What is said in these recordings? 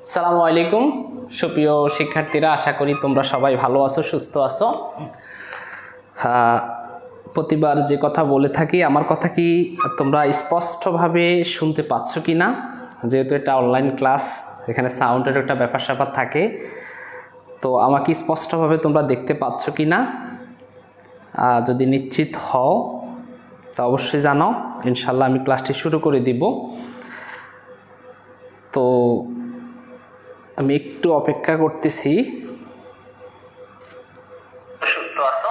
আসসালামু আলাইকুম সুপ্রিয় শিক্ষার্থীরা, আশা করি তোমরা সবাই ভালো আছো, সুস্থ আছো। প্রতিবার যে কথা বলে থাকি, আমার কথা কি তোমরা স্পষ্টভাবে শুনতে পাচ্ছ কি না? যেহেতু এটা অনলাইন ক্লাস, এখানে সাউন্ডের একটা ব্যাপার স্যাপার থাকে, তো আমাকে স্পষ্টভাবে তোমরা দেখতে পাচ্ছ কি না? যদি নিশ্চিত হও তা অবশ্যই জানাও, ইনশাল্লাহ আমি ক্লাসটি শুরু করে দিব। তো আমি একটু অপেক্ষা করতেছি। সুস্থ আছো?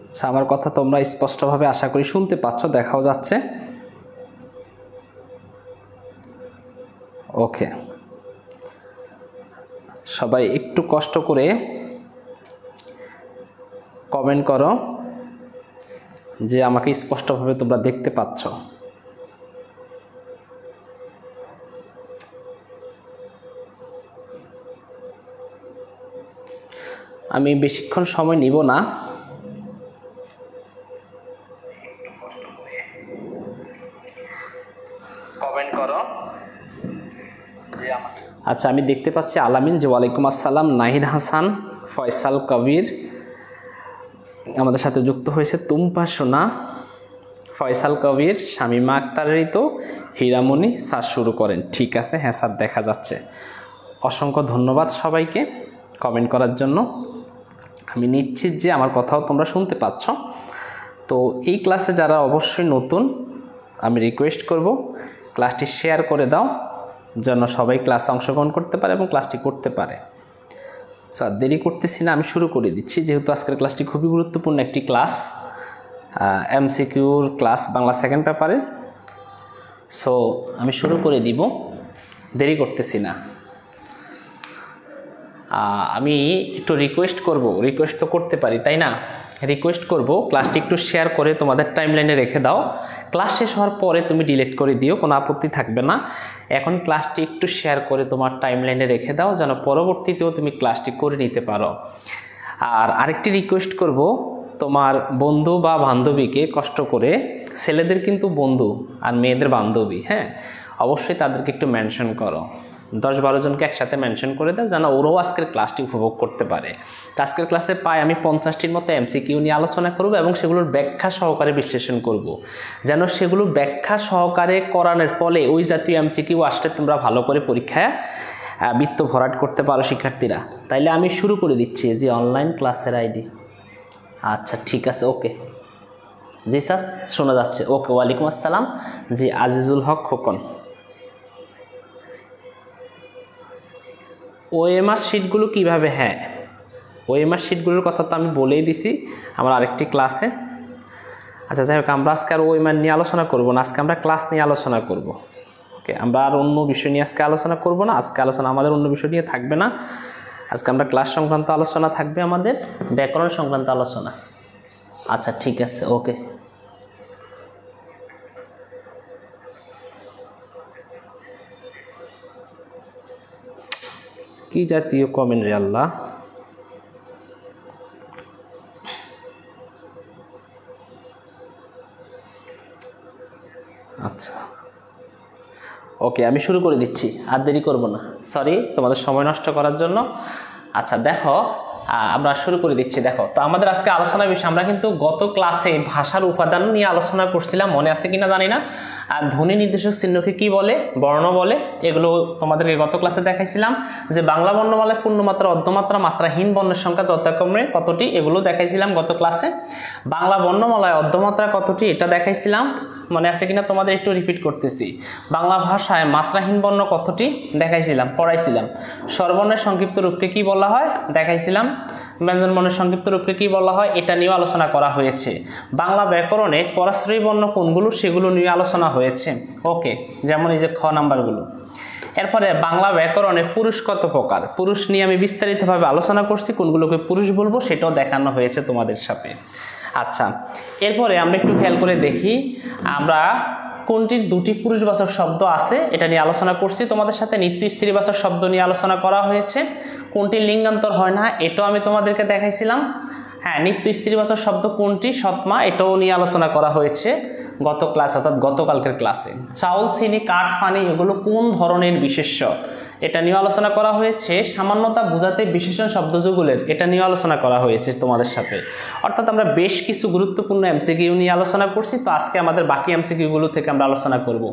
আচ্ছা, আমার কথা তোমরা স্পষ্টভাবে আশা করি শুনতে পাচ্ছ, দেখাও যাচ্ছে। ওকে, সবাই একটু কষ্ট করে কমেন্ট করো যে আমাকে স্পষ্টভাবে তোমরা দেখতে পাচ্ছ। আমি বেশিক্ষণ সময় নিব না, কমেন্ট করো যে আচ্ছা, আমি দেখতে পাচ্ছি আলামিন যে ওয়ালাইকুম আসসালাম, নাহিদ হাসান, ফয়সাল কবির আমাদের সাথে যুক্ত হয়েছে, তুম্পা সোনা, ফয়সাল কবির, শামিমা আক্তারের তো হীরামণি স্যার শুরু করেন। ঠিক আছে, হ্যাঁ স্যার দেখা যাচ্ছে। অসংখ্য ধন্যবাদ সবাইকে কমেন্ট করার জন্য। আমি নিশ্চিত যে আমার কথাও তোমরা শুনতে পাচ্ছ। তো এই ক্লাসে যারা অবশ্যই নতুন, আমি রিকোয়েস্ট করব ক্লাসটি শেয়ার করে দাও, যেন সবাই ক্লাসে অংশগ্রহণ করতে পারে এবং ক্লাসটি করতে পারে। সো আর দেরি করতেছি না, আমি শুরু করে দিচ্ছি, যেহেতু আজকের ক্লাসটি খুবই গুরুত্বপূর্ণ একটি ক্লাস, এমসিকিউর ক্লাস বাংলা সেকেন্ড পেপারে। সো আমি শুরু করে দিব, দেরি করতেছি না। আমি একটু রিকোয়েস্ট করব, রিকোয়েস্ট তো করতে পারি তাই না? রিকোয়েস্ট করব ক্লাসটি একটু শেয়ার করে তোমাদের টাইমলাইনে রেখে দাও। ক্লাস শেষ হওয়ার পরে তুমি ডিলিট করে দিও, কোনো আপত্তি থাকবে না। এখন ক্লাসটি একটু শেয়ার করে তোমার টাইমলাইনে রেখে দাও, যেন পরবর্তীতেও তুমি ক্লাসটি করে নিতে পারো। আর আরেকটি রিকোয়েস্ট করব, তোমার বন্ধু বা বান্ধবীকে কষ্ট করে, ছেলেদের কিন্তু বন্ধু আর মেয়েদের বান্ধবী, হ্যাঁ অবশ্যই তাদেরকে একটু মেনশন করো, 10-12 জনকে একসাথে মেনশন করে দাও, যেন ওরাও আজকের ক্লাসটি উপভোগ করতে পারে। আজকের ক্লাসে আমি 50টির মতো এমসিকিউ নিয়ে আলোচনা করব এবং সেগুলোর ব্যাখ্যা সহকারে বিশ্লেষণ করব, যেন সেগুলো ব্যাখ্যা সহকারে করানোর ফলে ওই জাতীয় এমসিকিউ আসলে তোমরা ভালো করে পরীক্ষায় বৃত্ত ভরাট করতে পারো শিক্ষার্থীরা। তাইলে আমি শুরু করে দিচ্ছি। যে অনলাইন ক্লাসের আইডি, আচ্ছা ঠিক আছে, ওকে জি স্যার শোনা যাচ্ছে, ওকে ওয়ালাইকুম আসসালাম, জি আজিজুল হক খোকন। ওএমআর শিটগুলো কিভাবে, হ্যাঁ ওএমআর শিটগুলোর কথা তো আমি বলেই দিছি আমার আরেকটি ক্লাসে। আচ্ছা যাই হোক, আমরা আজকে আর ওএমআর নিয়ে আলোচনা করব না, আজকে আমরা ক্লাস নিয়ে আলোচনা করব। ওকে, আমরা আর অন্য বিষয় নিয়ে আজকে আলোচনা করব না, আজকে আলোচনা আমাদের অন্য বিষয় নিয়ে থাকবে না। আজকে আমরা ক্লাস সংক্রান্ত আলোচনা থাকবে, আমাদের ব্যাকরণ সংক্রান্ত আলোচনা। আচ্ছা ঠিক আছে, ওকে। কি জাতীয় কমেন্ট রে আল্লাহ। আচ্ছা ওকে, আমি শুরু করে দিচ্ছি, আর দেরি করব না, সরি তোমাদের সময় নষ্ট করার জন্য। আচ্ছা দেখো, আমরা শুরু করে দিচ্ছি। দেখো তো আমাদের আজকে আলোচনার বিষয়, আমরা কিন্তু গত ক্লাসে ভাষার উপাদান নিয়ে আলোচনা করছিলাম, মনে আছে কিনা জানি না। আর ধ্বনি নির্দেশক চিহ্নকে কি বলে, বর্ণ বলে, এগুলো তোমাদেরকে গত ক্লাসে দেখাইছিলাম। যে বাংলা বর্ণমালায় পূর্ণমাত্রা, অর্ধমাত্রা, মাত্রাহীন বর্ণের সংখ্যা যথাক্রমে কতটি, এগুলো দেখাইছিলাম গত ক্লাসে। বাংলা বর্ণমালায় অর্ধমাত্রা কতটি, এটা দেখাইছিলাম, মনে আছে কিনা তোমাদের একটু রিপিট করতেছি। বাংলা ভাষায় মাত্রাহীন বর্ণ কতটি দেখাইছিলাম, পড়াইছিলাম। স্বরবর্ণের সংক্ষিপ্ত রূপকে কি বলা হয় দেখাইছিলাম। ব্যঞ্জন বর্ণের সংক্ষিপ্ত রূপকে কি বলা হয়, এটা নিয়েও আলোচনা করা হয়েছে। বাংলা ব্যাকরণে পরাশ্রয়ী বর্ণ কোনগুলো, সেগুলো নিয়ে আলোচনা হয়েছে। ওকে, যেমন এই যে খ নাম্বারগুলো। এরপরে বাংলা ব্যাকরণে পুরুষ কত প্রকার, পুরুষ নিয়ে আমি বিস্তারিতভাবে আলোচনা করছি, কোনগুলোকে পুরুষ বলবো সেটাও দেখানো হয়েছে তোমাদের সাথে। আচ্ছা, এরপরে আমরা একটু খেয়াল করে দেখি, আমরা কোনটির দুটি পুরুষবাচক শব্দ আছে এটা নিয়ে আলোচনা করছি তোমাদের সাথে। নিত্য স্ত্রীবাচক শব্দ নিয়ে আলোচনা করা হয়েছে। কোনটির লিঙ্গান্তর হয় না, এটাও আমি তোমাদেরকে দেখাইছিলাম। হ্যাঁ, নিত্য স্ত্রীবাচক শব্দ কোনটি, সৎমা, এটাও নিয়ে আলোচনা করা হয়েছে। গত ক্লাস অর্থাৎ গতকালকের ক্লাসে। চাউল, চিনি, কাঠ, পানি এগুলো কোন ধরনের বিশেষ্য এটা নিয়ে আলোচনা করা হয়েছে। সামান্যতা বোঝাতে বিশেষণ শব্দযুগলের এটা নিয়ে আলোচনা করা হয়েছে তোমাদের সাথে। অর্থাৎ আমরা বেশ কিছু গুরুত্বপূর্ণ এমসিকিউ নিয়ে আলোচনা করছি। তো আজকে আমাদের বাকি এমসিকিউগুলো থেকে আমরা আলোচনা করব।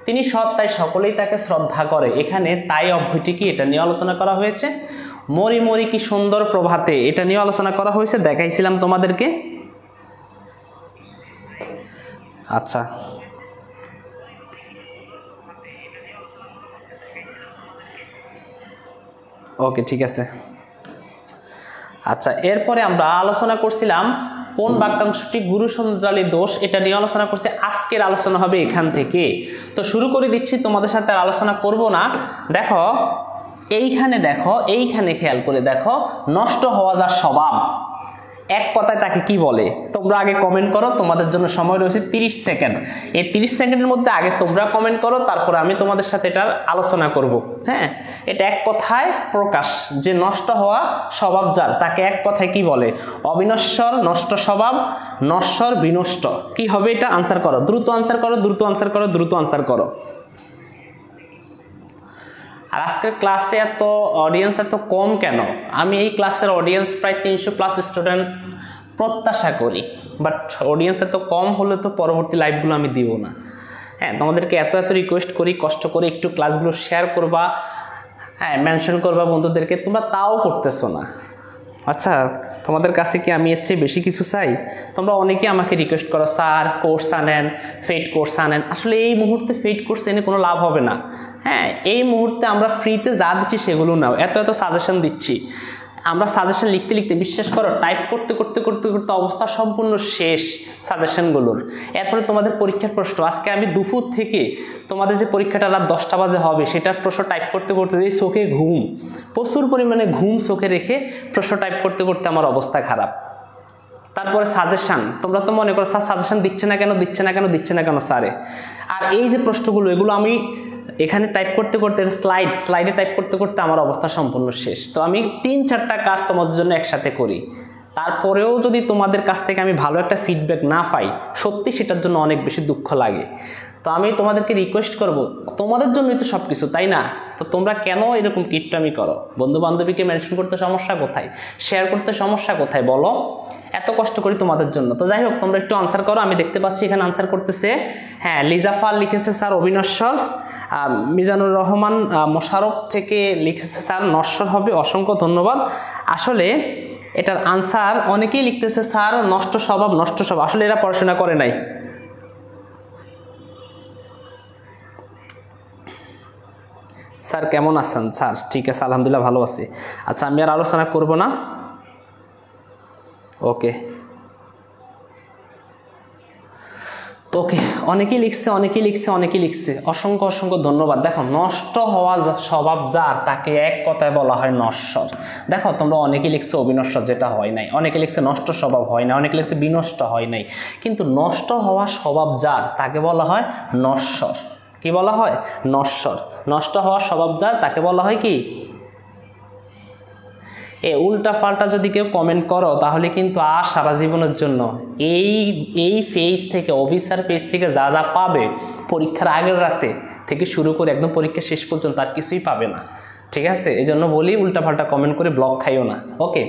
তিনি সৎ তাই সকলেই তাকে শ্রদ্ধা করে, এখানে তাই অভ্যয়টি কি এটা নিয়ে আলোচনা করা হয়েছে। মরি মরি কি সুন্দর প্রভাতে এটা নিয়ে আলোচনা করা হয়েছে, দেখাইছিলাম তোমাদেরকে। আচ্ছা, ওকে, ঠিক আছে। আচ্ছা, এরপরে আমরা আলোচনা করছিলাম কোন বাক্যাংশটি গুরু সন্ত্রালী দোষ এটা নিয়ে আলোচনা করছি। আজকের আলোচনা হবে এখান থেকে। তো শুরু করে দিচ্ছি, তোমাদের সাথে আলোচনা করব না। দেখো এইখানে খেয়াল করে দেখো, নষ্ট হওয়া যার স্বভাব, এক কথায় তাকে কি বলে? তোমরা আগে কমেন্ট করো, তোমাদের জন্য সময় রয়েছে 30 সেকেন্ড। এই 30 সেকেন্ডের মধ্যে আগে তোমরা কমেন্ট করো, তারপরে আমি তোমাদের সাথে এটার আলোচনা করব। হ্যাঁ, এটা এক কথায় প্রকাশ যে নষ্ট হওয়া স্বভাব যার, তাকে এক কথায় কি বলে? অবিনশ্বর, নষ্ট স্বভাব, নশ্বর, বিনষ্ট। কি হবে এটা? আনসার করো, দ্রুত আনসার করো, দ্রুত আনসার করো, দ্রুত আনসার করো। আর আজকের ক্লাসে এত অডিয়েন্স এত কম কেন? আমি এই ক্লাসের অডিয়েন্স প্রায় 300+ স্টুডেন্ট প্রত্যাশা করি, বাট অডিয়েন্স এত কম হলে তো পরবর্তী লাইভগুলো আমি দিব না। হ্যাঁ, তোমাদেরকে এত রিকোয়েস্ট করি, কষ্ট করে একটু ক্লাসগুলো শেয়ার করবা, হ্যাঁ, মেনশন করবা বন্ধুদেরকে, তোমরা তাও করতেছো না। আচ্ছা, তোমাদের কাছে কি আমি এর চেয়ে বেশি কিছু চাই? তোমরা অনেকে আমাকে রিকোয়েস্ট করো, স্যার কোর্স আনেন, ফেড কোর্স আনেন। আসলে এই মুহূর্তে ফেড কোর্স এনে কোনো লাভ হবে না। হ্যাঁ, এই মুহূর্তে আমরা ফ্রিতে যা দিচ্ছি সেগুলো নাও। এত সাজেশন দিচ্ছি, আমরা সাজেশন লিখতে লিখতে, বিশ্বাস করো, টাইপ করতে করতে করতে করতে অবস্থা সম্পূর্ণ শেষ সাজেশনগুলোর। এরপরে তোমাদের পরীক্ষার প্রশ্ন, আজকে আমি দুপুর থেকে তোমাদের যে পরীক্ষাটা রাত 10টা বাজে হবে সেটার প্রশ্ন টাইপ করতে করতে, এই চোখে ঘুম, প্রচুর পরিমাণে ঘুম চোখে রেখে প্রশ্ন টাইপ করতে করতে আমার অবস্থা খারাপ। তারপরে সাজেশন, তোমরা তো মনে করো স্যার সাজেশন দিচ্ছে না কেন স্যারে। আর এই যে প্রশ্নগুলো, এগুলো আমি এখানে টাইপ করতে করতে, স্লাইডে টাইপ করতে করতে আমার অবস্থা সম্পূর্ণ শেষ। তো আমি 3-4টা কাজ তোমাদের জন্য একসাথে করি, তারপরেও যদি তোমাদের কাছ থেকে আমি ভালো একটা ফিডব্যাক না পাই, সত্যি সেটার জন্য অনেক বেশি দুঃখ লাগে। তো আমি তোমাদেরকে রিকোয়েস্ট করব, তোমাদের জন্যই তো সব কিছু, তাই না? তো তোমরা কেন এরকম কিটটামি করো? বন্ধু বান্ধবীকে মেনশন করতে সমস্যা কোথায়? শেয়ার করতে সমস্যা কোথায় বলো? এত কষ্ট করি তোমাদের জন্য। তো যাই হোক, তোমরা একটু আনসার করো। আমি দেখতে পাচ্ছি এখানে আনসার করতেছে। হ্যাঁ, লিজাফার লিখেছে স্যার অবিনশ্বর। মিজানুর রহমান মোশারফ থেকে লিখেছে স্যার নশ্বর হবে। অসংখ্য ধন্যবাদ। আসলে এটার আনসার অনেকেই লিখতেছে স্যার নষ্ট স্বভাব। আসলে এরা পড়াশোনা করে নাই। স্যার কেমন আছেন? স্যার ঠিক আছে, আলহামদুলিল্লাহ ভালো আছি। আচ্ছা, আমি আর আলোচনা করব না। ওকে, অনেকেই লিখছে। অসংখ্য ধন্যবাদ। দেখো, নষ্ট হওয়া স্বভাব যার, তাকে এক কথায় বলা হয় নশ্বর। দেখো, তোমরা অনেকেই লিখছে অবিনশ্বর, যেটা হয় নাই। অনেকে লিখছে নষ্ট স্বভাব হয় না, অনেকে লিখছে বিনষ্ট হয় নাই। কিন্তু নষ্ট হওয়া স্বভাব যার, তাকে বলা হয় নশ্বর। কি বলা হয়? নশ্বর। নষ্ট হওয়ার স্বভাব যার, তাকে বলা হয় কি? উল্টা পাল্টা যদি কেউ কমেন্ট করো, তাহলে কিন্তু আর সারা জীবনের জন্য এই পেজ থেকে, অফিসার পেজ থেকে যা যা পাবে পরীক্ষার আগের রাতে থেকে শুরু করে একদম পরীক্ষা শেষ পর্যন্ত আর কিছুই পাবে না। ঠিক আছে? এই জন্য বলি, উল্টা পাল্টা কমেন্ট করে ব্লক খাইও না। ওকে,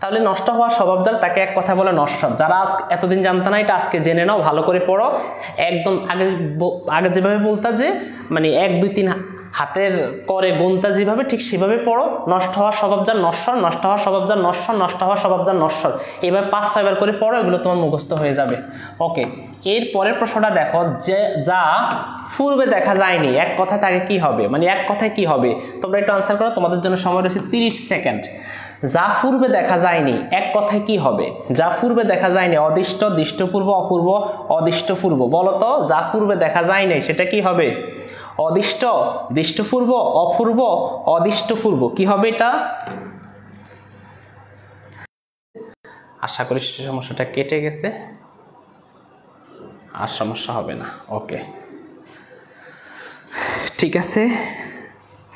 তাহলে নষ্ট হওয়ার স্বভাব যার, তাকে এক কথা বলে নশ্বর। যারা এতদিন জানতো না, এটা আজকে জেনে নাও, ভালো করে পড়ো। একদম আগে যেভাবে বলতা যে মানে 1 2 3 হাতের করে গুনতা যেভাবে, ঠিক সেভাবে পড়ো। নষ্ট হওয়ার স্বভাব যার নশ্বর, নষ্ট হওয়ার স্বভাব যার নশ্বর, নষ্ট হওয়ার স্বভাব যার নশ্বর। এবার 5-6 বার করে পড়ো, এগুলো তোমার মুখস্থ হয়ে যাবে। ওকে, এর পরের প্রশ্নটা দেখো, যে যা পূর্বে দেখা যায়নি, এক কথায় তাকে কি হবে? মানে এক কথায় কি হবে? তোমরা একটু আনসার করো, তোমাদের জন্য সময় রয়েছে 30 সেকেন্ড। যা পূর্বে দেখা যায়নি, এক কথায় কি হবে? যা পূর্বে দেখা যায়নি, অদিষ্ট, দৃষ্টপূর্ব, অপূর্ব, অদিষ্টপূর্ব। বলো তো, যা পূর্বে দেখা যায়নি সেটা কি হবে? অদিষ্ট, দৃষ্টপূর্ব, অপূর্ব, অদিষ্টপূর্ব। কি হবে এটা? আশা করি সমস্যাটা কেটে গেছে, আর সমস্যা হবে না। ওকে, ঠিক আছে।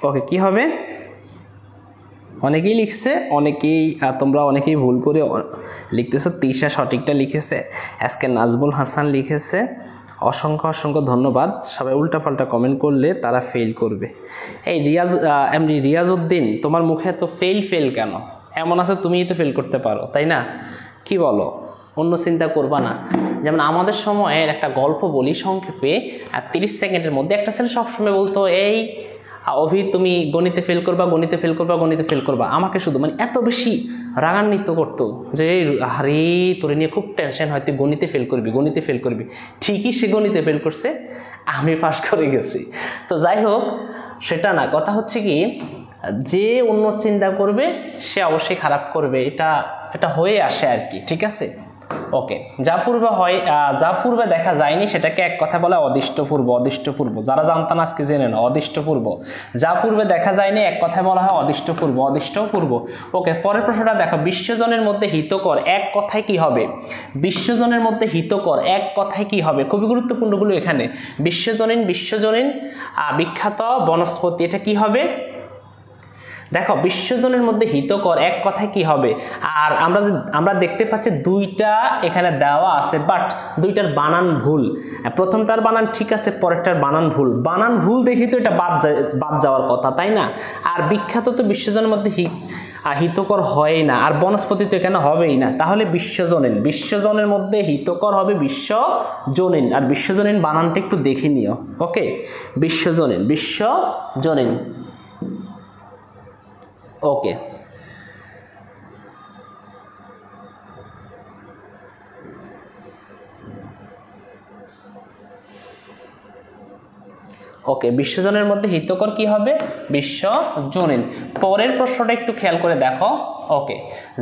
ওকে, কি হবে? অনেকেই লিখছে, তোমরা অনেকেই ভুল করে লিখতেছো। তিশা সঠিকটা লিখেছে। আজকে নাজবুল হাসান লিখেছে। অসংখ্য অসংখ্য ধন্যবাদ। সবাই উল্টাপাল্টা কমেন্ট করলে তারা ফেল করবে। এই এমনি রিয়াজউদ্দিন, তোমার মুখে তো ফেল কেন? এমন আছে তুমিই তো ফেল করতে পারো, তাই না? কি বলো? অন্য চিন্তা করবা না? যেমন আমাদের সময়ের একটা গল্প বলি সংক্ষেপে, 30 সেকেন্ডের মধ্যে। একটা ছেলে সবসময় বলতো, এই অভি তুমি গণিতে ফেল করবা, গণিতে ফেল করবা, গণিতে ফেল করবা। আমাকে শুধু মানে এত বেশি রাগান্বিত করতো যে আরে তোরে নিয়ে খুব টেনশন হয়, তুই গণিতে ফেল করবি, গণিতে ফেল করবি। ঠিকই সে গণিতে ফেল করছে, আমি পাস করে গেছি। তো যাই হোক, সেটা না, কথা হচ্ছে কি, যে অন্য চিন্তা করবে সে অবশ্যই খারাপ করবে, এটা হয়ে আসে আর কি, ঠিক আছে? ওকে, যা পূর্বে দেখা যায়নি সেটাকে এক কথা বলা অদৃষ্টপূর্ব। অদৃষ্টপূর্ব যারা জানতাম আজকে জেনে নাও, অদৃষ্টপূর্ব। যা পূর্বে দেখা যায়নি এক কথায় বলা হয় অদৃষ্টপূর্ব। ওকে, পরের প্রশ্নটা দেখো, বিশ্বজনের মধ্যে হিতকর এক কথায় কি হবে? বিশ্বজনের মধ্যে হিতকর এক কথায় কি হবে? খুবই গুরুত্বপূর্ণগুলো এখানে। বিশ্বজনীন বিখ্যাত বনস্পতি, এটা কি হবে? দেখো, বিশ্বজনের মধ্যে হিতকর এক কথায় কি হবে? আর আমরা দেখতে পাচ্ছি দুইটা এখানে দেওয়া আছে, বাট দুইটার বানান ভুল। প্রথমটার বানান ঠিক আছে, পরেরটার বানান ভুল। বানান ভুল দেখি তো এটা বাদ যাওয়ার কথা, তাই না? আর বিখ্যাত তো বিশ্বজনের মধ্যে হিতকর হয় না, আর বনস্পতি তো এখানে হবেই না। তাহলে বিশ্বজনের মধ্যে হিতকর হবে বিশ্বজনীন। আর বিশ্বজনীন বানানটা একটু দেখে নিও। ওকে, বিশ্বজনীন। ওকে, বিশ্বজনের মধ্যে হিতকর কি হবে? বিশ্বজনীন। পরের প্রশ্নটা একটু খেয়াল করে দেখো। ওকে,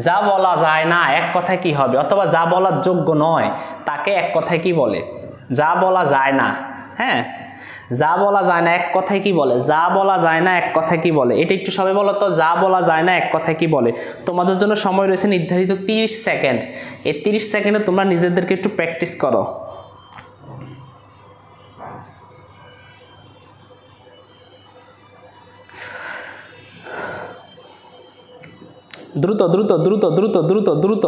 যা বলা যায় না এক কথায় কি হবে? অথবা যা বলার যোগ্য নয় তাকে এক কথায় কি বলে? যা বলা যায় না, হ্যাঁ, যা বলা যায় না এক কথায় কি বলে? যা বলা যায় না এক কথায় কি বলে? এটা একটু সবাই বলো তো, যা বলা যায় না এক কথায় কি বলে? তোমাদের জন্য সময় রয়েছে নির্ধারিত 30 সেকেন্ড। এই 30 সেকেন্ডে তোমরা নিজেদেরকে একটু প্র্যাকটিস করো। দ্রুত দ্রুত দ্রুত দ্রুত দ্রুত দ্রুত।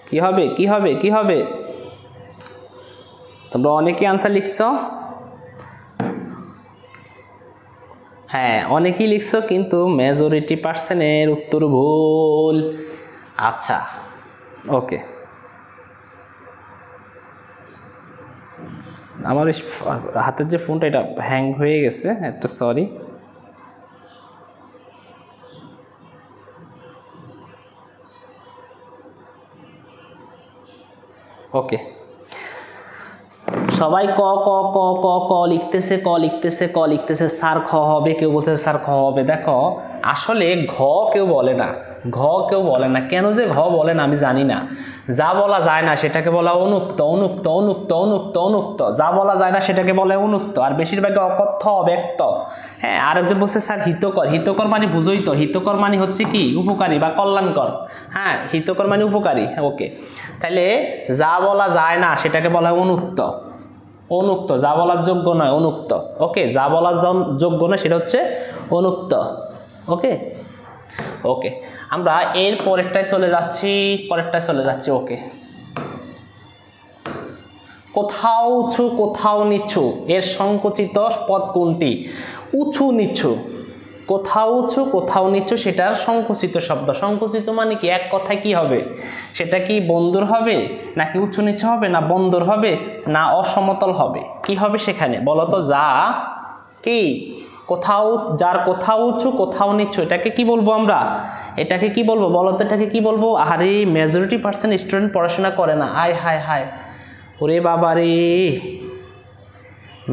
কি হবে কি হবে কি হবে? তোমরা অনেকে আনসার লিখছো, হ্যাঁ অনেকেই লিখছো, কিন্তু মেজরিটি পার্সেন্টের উত্তর ভুল। আচ্ছা, ওকে, আমার হাতের যে ফোনটা এটা হ্যাং হয়ে গেছে, একটা সরি। ওকে, সবাই ক ক ক ক ক লিখতেছে। স্যার খ হবে, কেউ বলতেছে স্যার খ হবে। দেখো, আসলে ঘ কেউ বলে না, কেন যে ঘ বলে না আমি জানি না। যা বলা যায় না সেটাকে বলা অনুক্ত। যা বলা যায় না সেটাকে বলে অনুক্ত। আর বেশিরভাগ অকথ্য, অব্যক্ত। হ্যাঁ, আরেকজন বলছে স্যার হিতকর মানে বুঝোই তো, হিতকর মানে হচ্ছে কি? উপকারী বা কল্যাণকর। হ্যাঁ, হিতকর মানে উপকারী। ওকে, তাহলে যা বলা যায় না সেটাকে বলা হয় অনুক্ত। যা বলার যোগ্য নয়, অনুক্ত। ওকে, যা বলার যোগ্য নয় সেটা হচ্ছে অনুক্ত। ওকে, আমরা এর পরেরটায় চলে যাচ্ছি। ওকে, কোথাও উঁচু কোথাও নিচু এর সংকুচিত পদ কোনটি? উঁচু নিচু, কোথাও উঁচু কোথাও নিচু সেটার সংকুচিত শব্দ। সংকুচিত মানে কি? এক কথায় কি হবে? সেটা কি বন্দর হবে, নাকি উঁচু নিচু হবে, না বন্দর হবে, না অসমতল হবে? কি হবে সেখানে বলো তো? যা কি যার কোথাও উঁচু কোথাও নিচু, এটাকে কি বলবো আমরা? এটাকে কি বলবো বলো তো? এটাকে কি বলবো? আরে মেজরিটি পার্সেন্ট স্টুডেন্ট পড়াশোনা করে না। হায়, ওরে বাবা রে,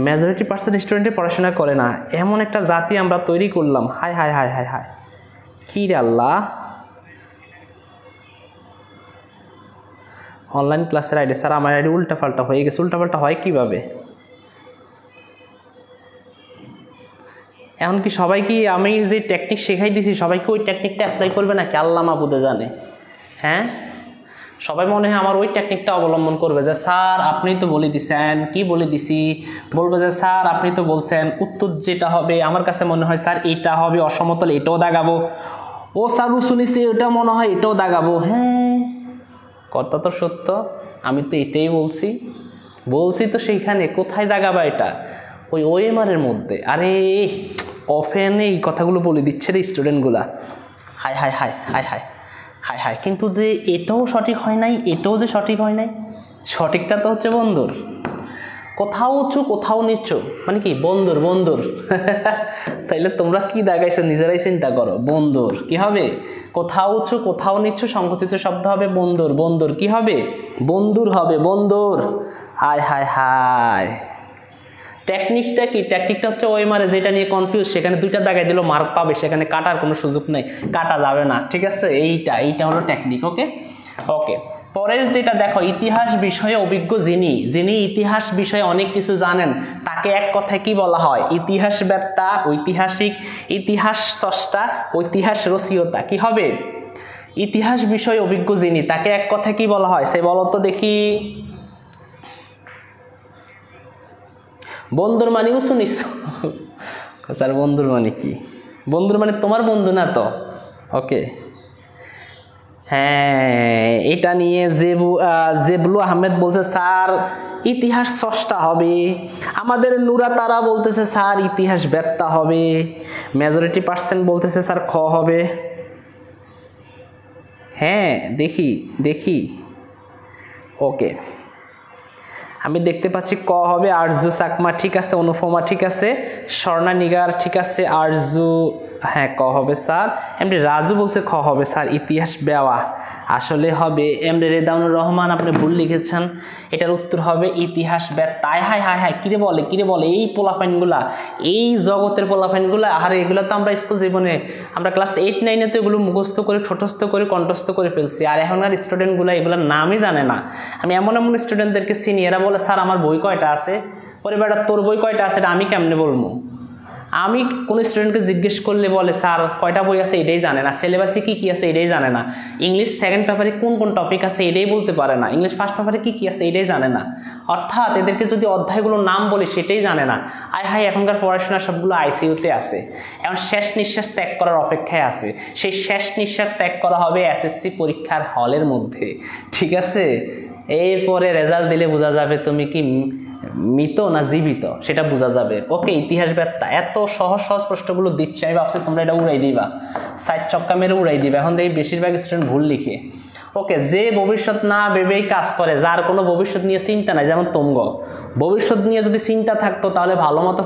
মেজরিটি পার্সেন্ট স্টুডেন্টে পড়াশোনা করে না, এমন একটা জাতি আমরা তৈরি করলাম। হায়, কি রে আল্লাহ। অনলাইন ক্লাসের আইডি, স্যার আমার আইডি উল্টাপাল্টা হয়ে গেছে। উল্টাপাল্টা হয় কিভাবে? এখন কি সবাই কি আমি যে টেকনিক শেখাই দিয়েছি সবাইকে ওই টেকনিকটা অ্যাপ্লাই করবে নাকি? আল্লাহ মাবুদে জানে। হ্যাঁ, সবাই মনে হয় আমার ওই টেকনিকটা অবলম্বন করবে যে স্যার আপনি তো বলে দিছেন, কি বলে দিছি, বলবে যে স্যার আপনি তো বলছেন উত্তর যেটা হবে আমার কাছে মনে হয় স্যার এটা হবে অসমতল, এটাও দাগাবো। ও স্যার উঁচু নিচে এটা মনে হয় এটাও দাগাবো। হ্যাঁ, কথা তো সত্য, আমি তো এটাই বলছি তো সেইখানে কোথায় দাগাবা এটা? ওই ওএমআরের মধ্যে। আরে অফেনে এই কথাগুলো বলে দিচ্ছে রে স্টুডেন্টগুলা। হায় হায় হায় হায় হায় হায় হায়, কিন্তু যে এটাও সঠিক হয় নাই, এটাও যে সঠিক হয় নাই, সঠিকটা তো হচ্ছে বন্দর। কোথাও উঁচু কোথাও নিচু, মানে কি বন্দর তাইলে তোমরা কি দাগাইছো নিজেরাই চিন্তা করো। বন্দর কি হবে? কোথাও উঁচু কোথাও নিচু, সংকুচিত শব্দ হবে বন্দর কি হবে? বন্দুর হবে, বন্দর। হায় হায় হায়, টেকনিকটা কি? টেকনিকটা হচ্ছে ওএমআর যেটা নিয়ে কনফিউজ সেখানে দুইটা দাগাই দিল মার্ক পাবে, সেখানে কাটার কোনো সুযোগ নেই, কাটা যাবে না। ঠিক আছে, এইটা হলো টেকনিক। ওকে, পরের যেটা দেখো, ইতিহাস বিষয়ে অভিজ্ঞ যিনি ইতিহাস বিষয়ে অনেক কিছু জানেন তাকে এক কথায় কি বলা হয়? ইতিহাস বেত্তা, ঐতিহাসিক, ইতিহাস স্রষ্টা, ঐতিহাস রচয়িতা। কি হবে? ইতিহাস বিষয়ে অভিজ্ঞ যিনি, তাকে এক কথায় কি বলা হয়? সে বলো তো দেখি। বন্ধুর মানে উঁচু নিচু। স্যার বন্ধুর মানে কি? বন্ধুর মানে তোমার বন্ধু না তো। ওকে, হ্যাঁ, এটা নিয়ে জেবলু আহমেদ বলছে স্যার ইতিহাস স্রষ্টা হবে। আমাদের নুরা তারা বলতেছে স্যার ইতিহাস বেত্তা হবে। মেজরিটি পার্সেন্ট বলতেছে স্যার খ হবে। হ্যাঁ, দেখি। ওকে, আমি দেখতে পাচ্ছি ক হবে। আরজু চাকমা ঠিক আছে, অনুপমা ঠিক আছে, স্বর্ণা নিগার ঠিক আছে, আরজু হ্যাঁ ক হবে স্যার। এমনি রাজু বলছে খ হবে স্যার, ইতিহাস বেওয়া আসলে হবে। এমনি রেদাউনুর রহমান আপনি ভুল লিখেছেন, এটার উত্তর হবে ইতিহাস বেত্তা। হায় হায় হায়, কিরে বলে এই পোলাপাইনগুলা, এই জগতের পোলাপাইনগুলা। আর এগুলো তো আমরা স্কুল জীবনে আমরা ক্লাস 8-9 তো এগুলো মুখস্থ করে ঠোঁটস্থ করে কণ্ঠস্থ করে ফেলছি, আর এখনকার স্টুডেন্টগুলো এগুলোর নামই জানে না। আমি এমন স্টুডেন্টদেরকে চিনি, এরা বলে স্যার আমার বই কয়টা আছে? পরে বেটা তোর বই কয়টা আছে এটা আমি কেমনে বলবো? আমি কোন স্টুডেন্টকে জিজ্ঞেস করলে বলে স্যার কয়টা বই আছে এটাই জানে না, সিলেবাসে কি আছে এটাই জানে না, ইংলিশ সেকেন্ড পেপারে কোন টপিক আছে এটাই বলতে পারে না, ইংলিশ ফার্স্ট পেপারে কি আছে এটাই জানে না। অর্থাৎ এদেরকে যদি অধ্যায়গুলোর নাম বলি সেটাই জানে না। হাই এখনকার পড়াশোনা সবগুলো আইসিইউতে আছে, এখন শেষ নিঃশ্বাস ত্যাগ করার অপেক্ষায় আছে। সেই শেষ নিঃশ্বাস ত্যাগ করা হবে এসএসসি পরীক্ষার হলের মধ্যে। ঠিক আছে, এরপরে রেজাল্ট দিলে বোঝা যাবে তুমি কি মৃত না জীবিত, সেটা বোঝা যাবে। ওকে, ইতিহাস বেত্তা এত সহজ প্রশ্নগুলো দিচ্ছে, আমি ভাবছি তোমরা এটা উড়াই দিবা, সাইড চক্কা মেরে উড়াই দিবা। এখন দেখি বেশিরভাগ স্টুডেন্ট ভুল লিখে। ওকে, যে ভবিষ্যৎ না ভেবেই কাজ করে, যার কোনো ভবিষ্যৎ নিয়ে চিন্তা নাই, যেমন তোমগো ভবিষ্যৎ নিয়ে যদি চিন্তা থাকতো তাহলে ভালো মতো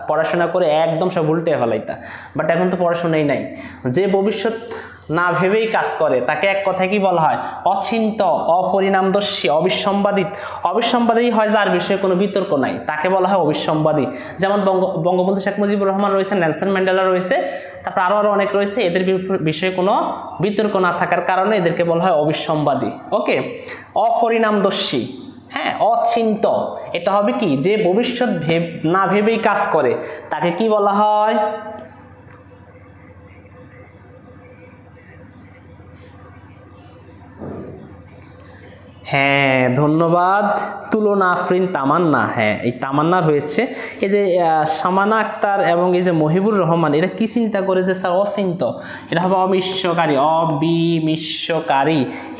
পড়াশোনা করে একদম সব উল্টে ফেলাইতা, বাট এখন তো পড়াশোনাই নাই। যে ভবিষ্যৎ না ভেবেই কাজ করে তাকে এক কথায় কি বলা হয়? অচিন্ত, অপরিণামদর্শী, অবিসম্বাদী হয় যার বিষয়ে কোনো বিতর্ক নাই, তাকে বলা হয় অবিসম্বাদী। যেমন বঙ্গবন্ধু শেখ মুজিবুর রহমান রয়েছে, নেলসন ম্যান্ডেলা রয়েছে, তারপর আরো অনেক রয়েছে, এদের বিষয়ে কোনো বিতর্ক না থাকার কারণে এদেরকে বলা হয় অবিসম্বাদী। ওকে, অপরিণামদর্শী, হ্যাঁ, অচিন্ত, এটা হবে কি? যে ভবিষ্যৎ না ভেবেই কাজ করে তাকে কি বলা হয়? হ্যাঁ, ধন্যবাদ। তুলনা আফরিন তামান্না, হ্যাঁ এই তামান্না রয়েছে। এই যে সামানা আক্তার এবং এই যে মহিবুর রহমান, এরা কি চিন্তা করে যে স্যার অচিন্ত, এটা হবে অবিমিশ্রকারী।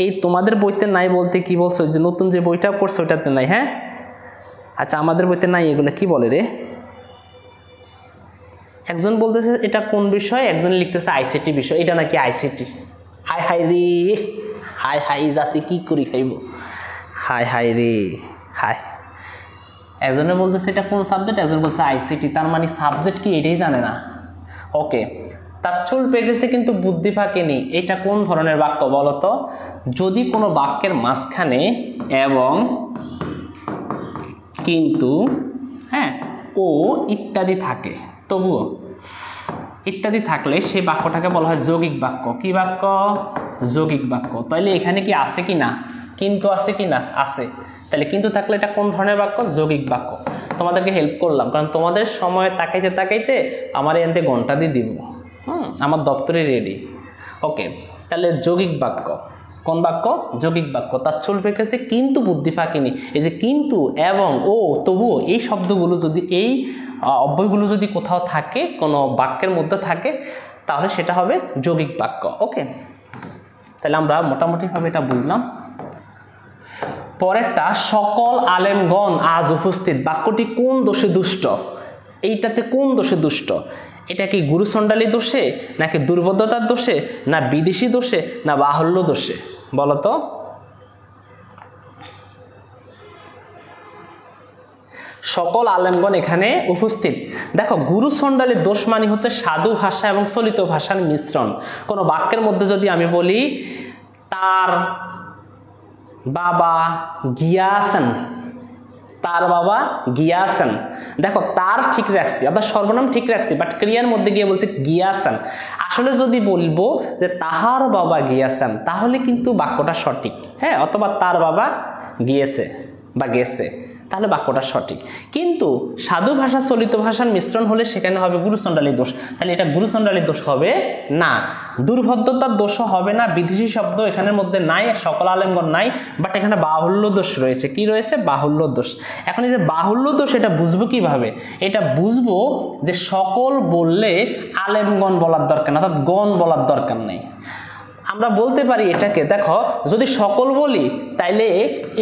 এই তোমাদের বইতে নাই বলতে কি বলছো? যে নতুন যে বইটা করছো ওইটাতে নাই? হ্যাঁ, আচ্ছা, আমাদের বইতে নাই, এগুলো কি বলে রে? একজন বলতেছে এটা কোন বিষয়, একজন লিখতেছে আইসিটি বিষয়, এটা নাকি আইসিটি। হাই হাই রে, হাই জাতি কি করি খাইব, হাই রে হাই। একজনে বলতেছে এটা কোন সাবজেক্ট, একজন বলছে আইসিটি, তার মানে সাবজেক্ট কি এটাই জানে না। ওকে, তার চুল পেকেছে কিন্তু বুদ্ধি পাকেনি, এটা কোন ধরনের বাক্য বলতো? যদি কোনো বাক্যের মাঝখানে এবং কিন্তু, হ্যাঁ, ও ইত্যাদি থাকে, তবুও ইত্যাদি থাকলে সেই বাক্যটাকে বলা হয় যৌগিক বাক্য। কি বাক্য? যৌগিক বাক্য। তাইলে এখানে কি আছে কি না? কিন্তু আছে কি না? আছে। তাহলে কিন্তু থাকলে এটা কোন ধরনের বাক্য? যৌগিক বাক্য। তোমাদেরকে হেল্প করলাম, কারণ তোমাদের সময় তাকাইতে আমার এখানে ঘন্টা দিয়ে দিব। আমার দপ্তরে রেডি। ওকে, তাহলে যৌগিক বাক্য, কোন বাক্য? যৌগিক বাক্য। তার চুল পেকেছে কিন্তু বুদ্ধি পাকেনি। এই যে কিন্তু, এবং, ও, তবুও, এই শব্দগুলো যদি, এই অব্যয়গুলো যদি কোথাও থাকে, কোনো বাক্যের মধ্যে থাকে, তাহলে সেটা হবে যৌগিক বাক্য। ওকে, তাহলে আমরা মোটামুটিভাবে এটা বুঝলাম। পরেরটা, সকল আলেমগণ আজ উপস্থিত, বাক্যটি কোন দোষে দুষ্ট? এইটাতে কোন দোষে দুষ্ট? এটা কি গুরুচণ্ডালী দোষে, নাকি দুর্বোধ্যতার দোষে, না বিদেশি দোষে, না বাহুল্য দোষে? বলতো। সকল আলেমগণ এখানে উপস্থিত। দেখো, গুরুচণ্ডালী দোষ মানে হচ্ছে সাধু ভাষা এবং চলিত ভাষার মিশ্রণ। কোনো বাক্যের মধ্যে যদি আমি বলি তার বাবা গিয়াছেন, তার বাবা গিয়াছেন, দেখো তার ঠিক রাখছি, অর্থাৎ সর্বনাম ঠিক রাখছি, বাট ক্রিয়ার মধ্যে গিয়ে বলছি গিয়াছেন। আসলে যদি বলবো যে তাহার বাবা গিয়াছেন, তাহলে কিন্তু বাক্যটা সঠিক, হ্যাঁ, অথবা তার বাবা গিয়েছে বা গেছে, তাহলে বাক্যটা সঠিক। কিন্তু সাধু ভাষা চলিত ভাষার মিশ্রণ হলে সেখানে হবে গুরুচণ্ডালী দোষ। তাহলে এটা গুরুচণ্ডালী দোষ হবে না। দুর্বোধ্যতার দোষও হবে না, বিদেশি শব্দ এখানের মধ্যে নাই, সকল আলেমগণ নাই, বাট এখানে বাহুল্য দোষ রয়েছে। কি রয়েছে? বাহুল্য দোষ। এখন এই যে বাহুল্য দোষ, এটা বুঝবো কিভাবে? এটা বুঝবো যে সকল বললে আলেমগণ বলার দরকার না, অর্থাৎ গণ বলার দরকার নেই। আমরা বলতে পারি এটাকে, দেখো যদি সকল বলি তাইলে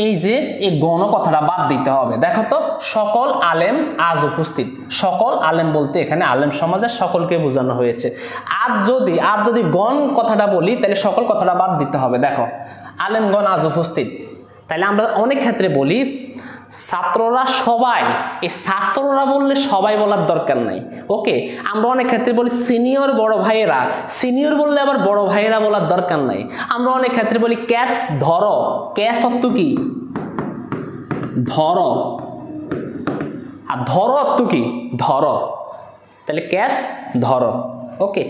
এই যে এই গণ কথাটা বাদ দিতে হবে। দেখো তো, সকল আলেম আজ উপস্থিত, সকল আলেম বলতে এখানে আলেম সমাজের সকলকে বোঝানো হয়েছে। আর যদি গণ কথাটা বলি তাহলে সকল কথাটা বাদ দিতে হবে। দেখো, আলেমগণ আজ উপস্থিত, তাহলে আমরা অনেক ক্ষেত্রে বলি ছাত্ররা সবাই, এই ছাত্ররা বললে সবাই বলার দরকার নাই। ওকে, আমরা অনেক ক্ষেত্রে বলি সিনিয়র বড় ভাইয়েরা, সিনিয়র বললে আবার বড় ভাইয়েরা বলার দরকার নাই। আমরা অনেক ক্ষেত্রে বলি ক্যাশ ধরো, ক্যাশ অর্থ কি? ধরো। আর ধরো অর্থ কি? ধরো। তাহলে ক্যাশ ধরো। ওকে,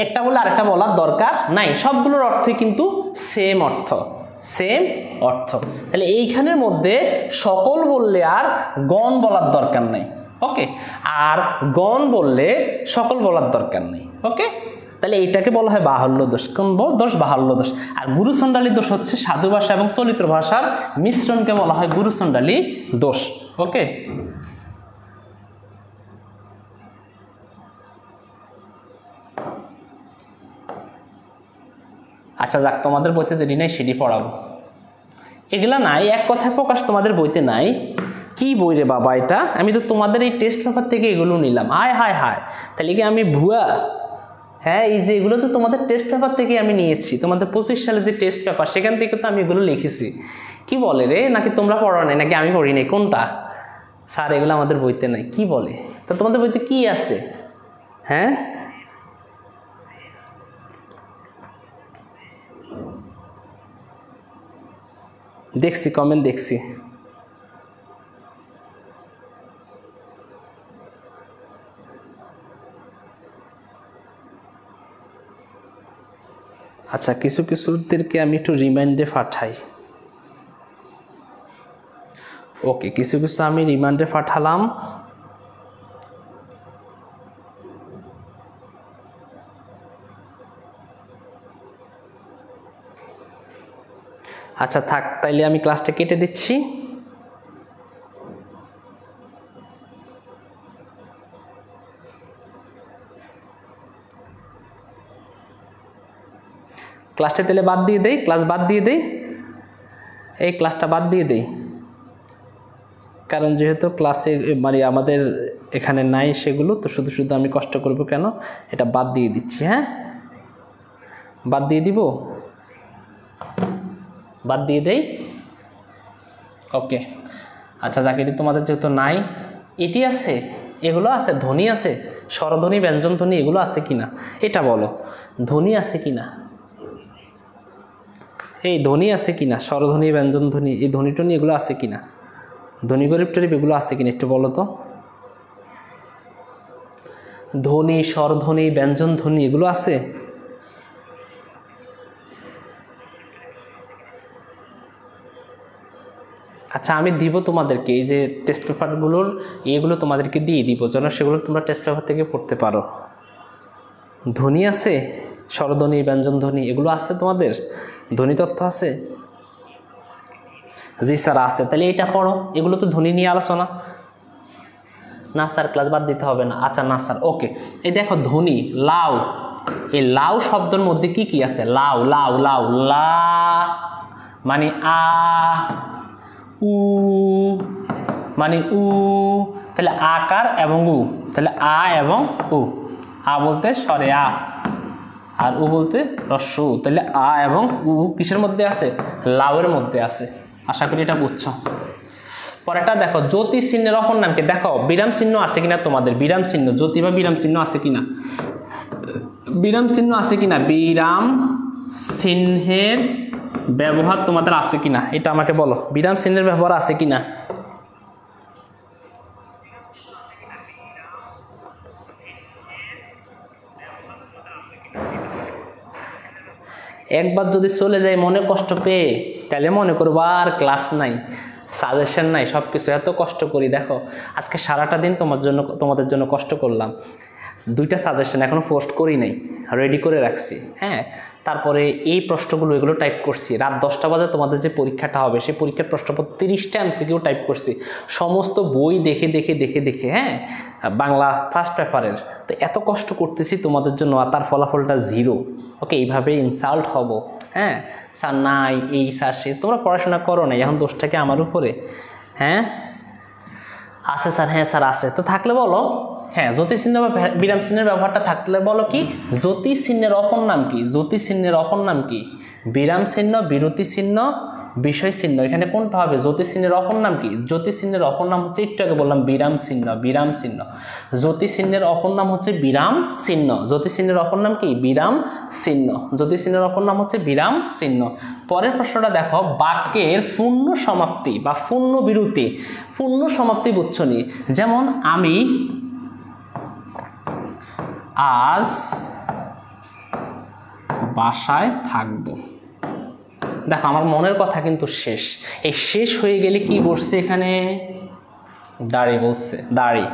একটা বলে আরেকটা বলার দরকার নাই, সবগুলোর অর্থই কিন্তু সেম অর্থ, সেম অর্থ। তাহলে এইখানের মধ্যে সকল বললে আর গণ বলার দরকার নেই। ওকে, আর গণ বললে সকল বলার দরকার নেই। ওকে, তাহলে এইটাকে বলা হয় বাহুল্য দোষ। কোন দোষ? বাহুল্য দোষ। আর গুরুচণ্ডালী দোষ হচ্ছে সাধু ভাষা এবং চলিত ভাষার মিশ্রণকে বলা হয় গুরুচণ্ডালী দোষ। ওকে, আচ্ছা যাক, তোমাদের বইতে যেটি নাই সেটি পড়াবো। এগুলা নাই, এক কথায় প্রকাশ তোমাদের বইতে নাই। কি বই রে বাবা এটা? আমি তো তোমাদের এই টেস্ট পেপার থেকে এগুলো নিলাম। হায় হায় হায়, তাহলে কি আমি ভুয়া? হ্যাঁ, এই যে এগুলো তো তোমাদের টেস্ট পেপার থেকে আমি নিয়েছি, তোমাদের 25 সালে যে টেস্ট পেপার, সেখান থেকে তো আমি এগুলো লিখেছি। কি বলে রে? নাকি তোমরা পড়ো নাই, নাকি আমি পড়ি নাই? কোনটা? স্যার এগুলো আমাদের বইতে নাই। কি বলে? তো তোমাদের বইতে কি আছে? হ্যাঁ, দেখছি, কমেন্ট দেখছি। আচ্ছা, কিছুদেরকে আমি একটু রিমাইন্ডে পাঠাই। ওকে, কিছু আমি রিমাইন্ডে পাঠালাম। আচ্ছা থাক, তাইলে আমি ক্লাসটা কেটে দিচ্ছি। ক্লাসটা তাহলে বাদ দিয়ে দেই, ক্লাস বাদ দিয়ে দেই, এই ক্লাসটা বাদ দিয়ে দেই, কারণ যেহেতু ক্লাসে মানে আমাদের এখানে নাই সেগুলো, তো শুধু শুধু আমি কষ্ট করব কেন, এটা বাদ দিয়ে দিচ্ছি। হ্যাঁ, বাদ দিয়ে দিব, বাদ দিয়ে দেই। ওকে, আচ্ছা যাকে তোমাদের যেহেতু নাই, এটি আছে, এগুলো আছে, ধ্বনি আছে, স্বরধ্বনি, ব্যঞ্জন ধ্বনি, এগুলো আছে কিনা এটা বলো। ধ্বনি আছে কিনা? এই ধ্বনি আছে কিনা? স্বরধ্বনি, ব্যঞ্জন ধ্বনি, এই ধ্বনি টনি এগুলো আছে কিনা? ধ্বনি গরিব টরিব এগুলো আছে কিনা একটু বলো তো। ধ্বনি, স্বরধ্বনি, ব্যঞ্জন ধ্বনি এগুলো আছে? আচ্ছা আমি দিব তোমাদেরকে, এই যে টেস্ট পেপারগুলোর এগুলো তোমাদেরকে দিয়ে দিব, যেন সেগুলো তোমরা টেস্ট পেপার থেকে পড়তে পারো। ধ্বনি আছে? স্বরধ্বনি, ব্যঞ্জনধ্বনি এগুলো আছে তোমাদের? ধ্বনিতত্ত্ব আছে? জি স্যার আছে। তাহলে এটা পড়ো, এগুলো তো ধ্বনি নিয়ে আলোচনা। না স্যার ক্লাস বাদ দিতে হবে না। আচ্ছা না স্যার, ওকে। এই দেখো ধ্বনি লাউ, এই লাউ শব্দের মধ্যে কি কি আছে? লাউ লাউ লাউ, লা মানে আ, উ মানে উ, তাহলে আকার এবং উ, তাহলে আ এবং উ। আ বলতে স্বরে আ, আর উ বলতে রস্য উ। তাহলে আ এবং উ কিসের মধ্যে আছে? লাউয়ের মধ্যে আছে। আশা করি এটা বুঝছো। পরেরটা দেখো, জ্যোতি চিহ্নের অপর নাম কি? দেখো বিরাম চিহ্ন আছে কিনা তোমাদের? বিরাম চিহ্ন, জ্যোতি বা বিরাম চিহ্ন আছে কিনা? বিরাম চিহ্ন আছে কিনা? বিরাম চিহ্নের ব্যবহার তোমাদের আছে কিনা এটা আমাকে বলো। বিরাম চিহ্নের ব্যবহার আছে কিনা? একবার যদি চলে যায় মনে কষ্ট পেয়ে, তাহলে মনে করবো আর ক্লাস নাই, সাজেশন নাই, সব কিছু এত কষ্ট করি। দেখো আজকে সারাটা দিন তোমাদের জন্য কষ্ট করলাম। 2টা সাজেশন এখনো পোস্ট করি নাই, রেডি করে রাখছি। হ্যাঁ, তারপরে এই প্রশ্নগুলো এগুলো টাইপ করছি। রাত 10টা বাজে তোমাদের যে পরীক্ষাটা হবে, সেই পরীক্ষার প্রশ্নপত্র 30টা MCQ টাইপ করছি, সমস্ত বই দেখে দেখে দেখে দেখে। হ্যাঁ, বাংলা ফার্স্ট পেপারের। তো এত কষ্ট করতেছি তোমাদের জন্য, আর তার ফলাফলটা 0। ওকে, এইভাবে ইনসাল্ট হব? হ্যাঁ স্যার নাই, এই স্যার সে, তোমরা পড়াশোনা করো না, এখন দোষটা কি আমার উপরে? হ্যাঁ আছে স্যার, হ্যাঁ স্যার আছে। তো থাকলে বলো। হ্যাঁ, জ্যোতি চিহ্ন বা বিরাম চিহ্নের ব্যবহারটা থাকলে বলো কি? জ্যোতি চিহ্নের অপর নাম কি? জ্যোতি চিহ্নের অপর নাম কি? বিরাম চিহ্ন, বিরতি চিহ্ন, বিষয় চিহ্ন, এখানে কোনটা হবে? জ্যোতি চিহ্নের অপর নাম কি? জ্যোতি চিহ্নের অপর নাম হচ্ছে, একটু আগে বললাম বিরাম চিহ্ন। বিরাম চিহ্ন, জ্যোতি চিহ্নের অপর নাম হচ্ছে বিরাম চিহ্ন। জ্যোতি চিহ্নের অপর নাম কি? বিরাম চিহ্ন। জ্যোতি চিহ্নের অপর নাম হচ্ছে বিরাম চিহ্ন। পরের প্রশ্নটা দেখো, বাক্যের পূর্ণ সমাপ্তি বা পূর্ণ বিরতি। পূর্ণ সমাপ্তি বুঝছো নি? যেমন আমি আজ বাসায় থাকবো। দেখো আমার মনের কথা কিন্তু শেষ। এই শেষ হয়ে গেলে কি বসছে এখানে? দাড়ি বলছে, দাড়ি,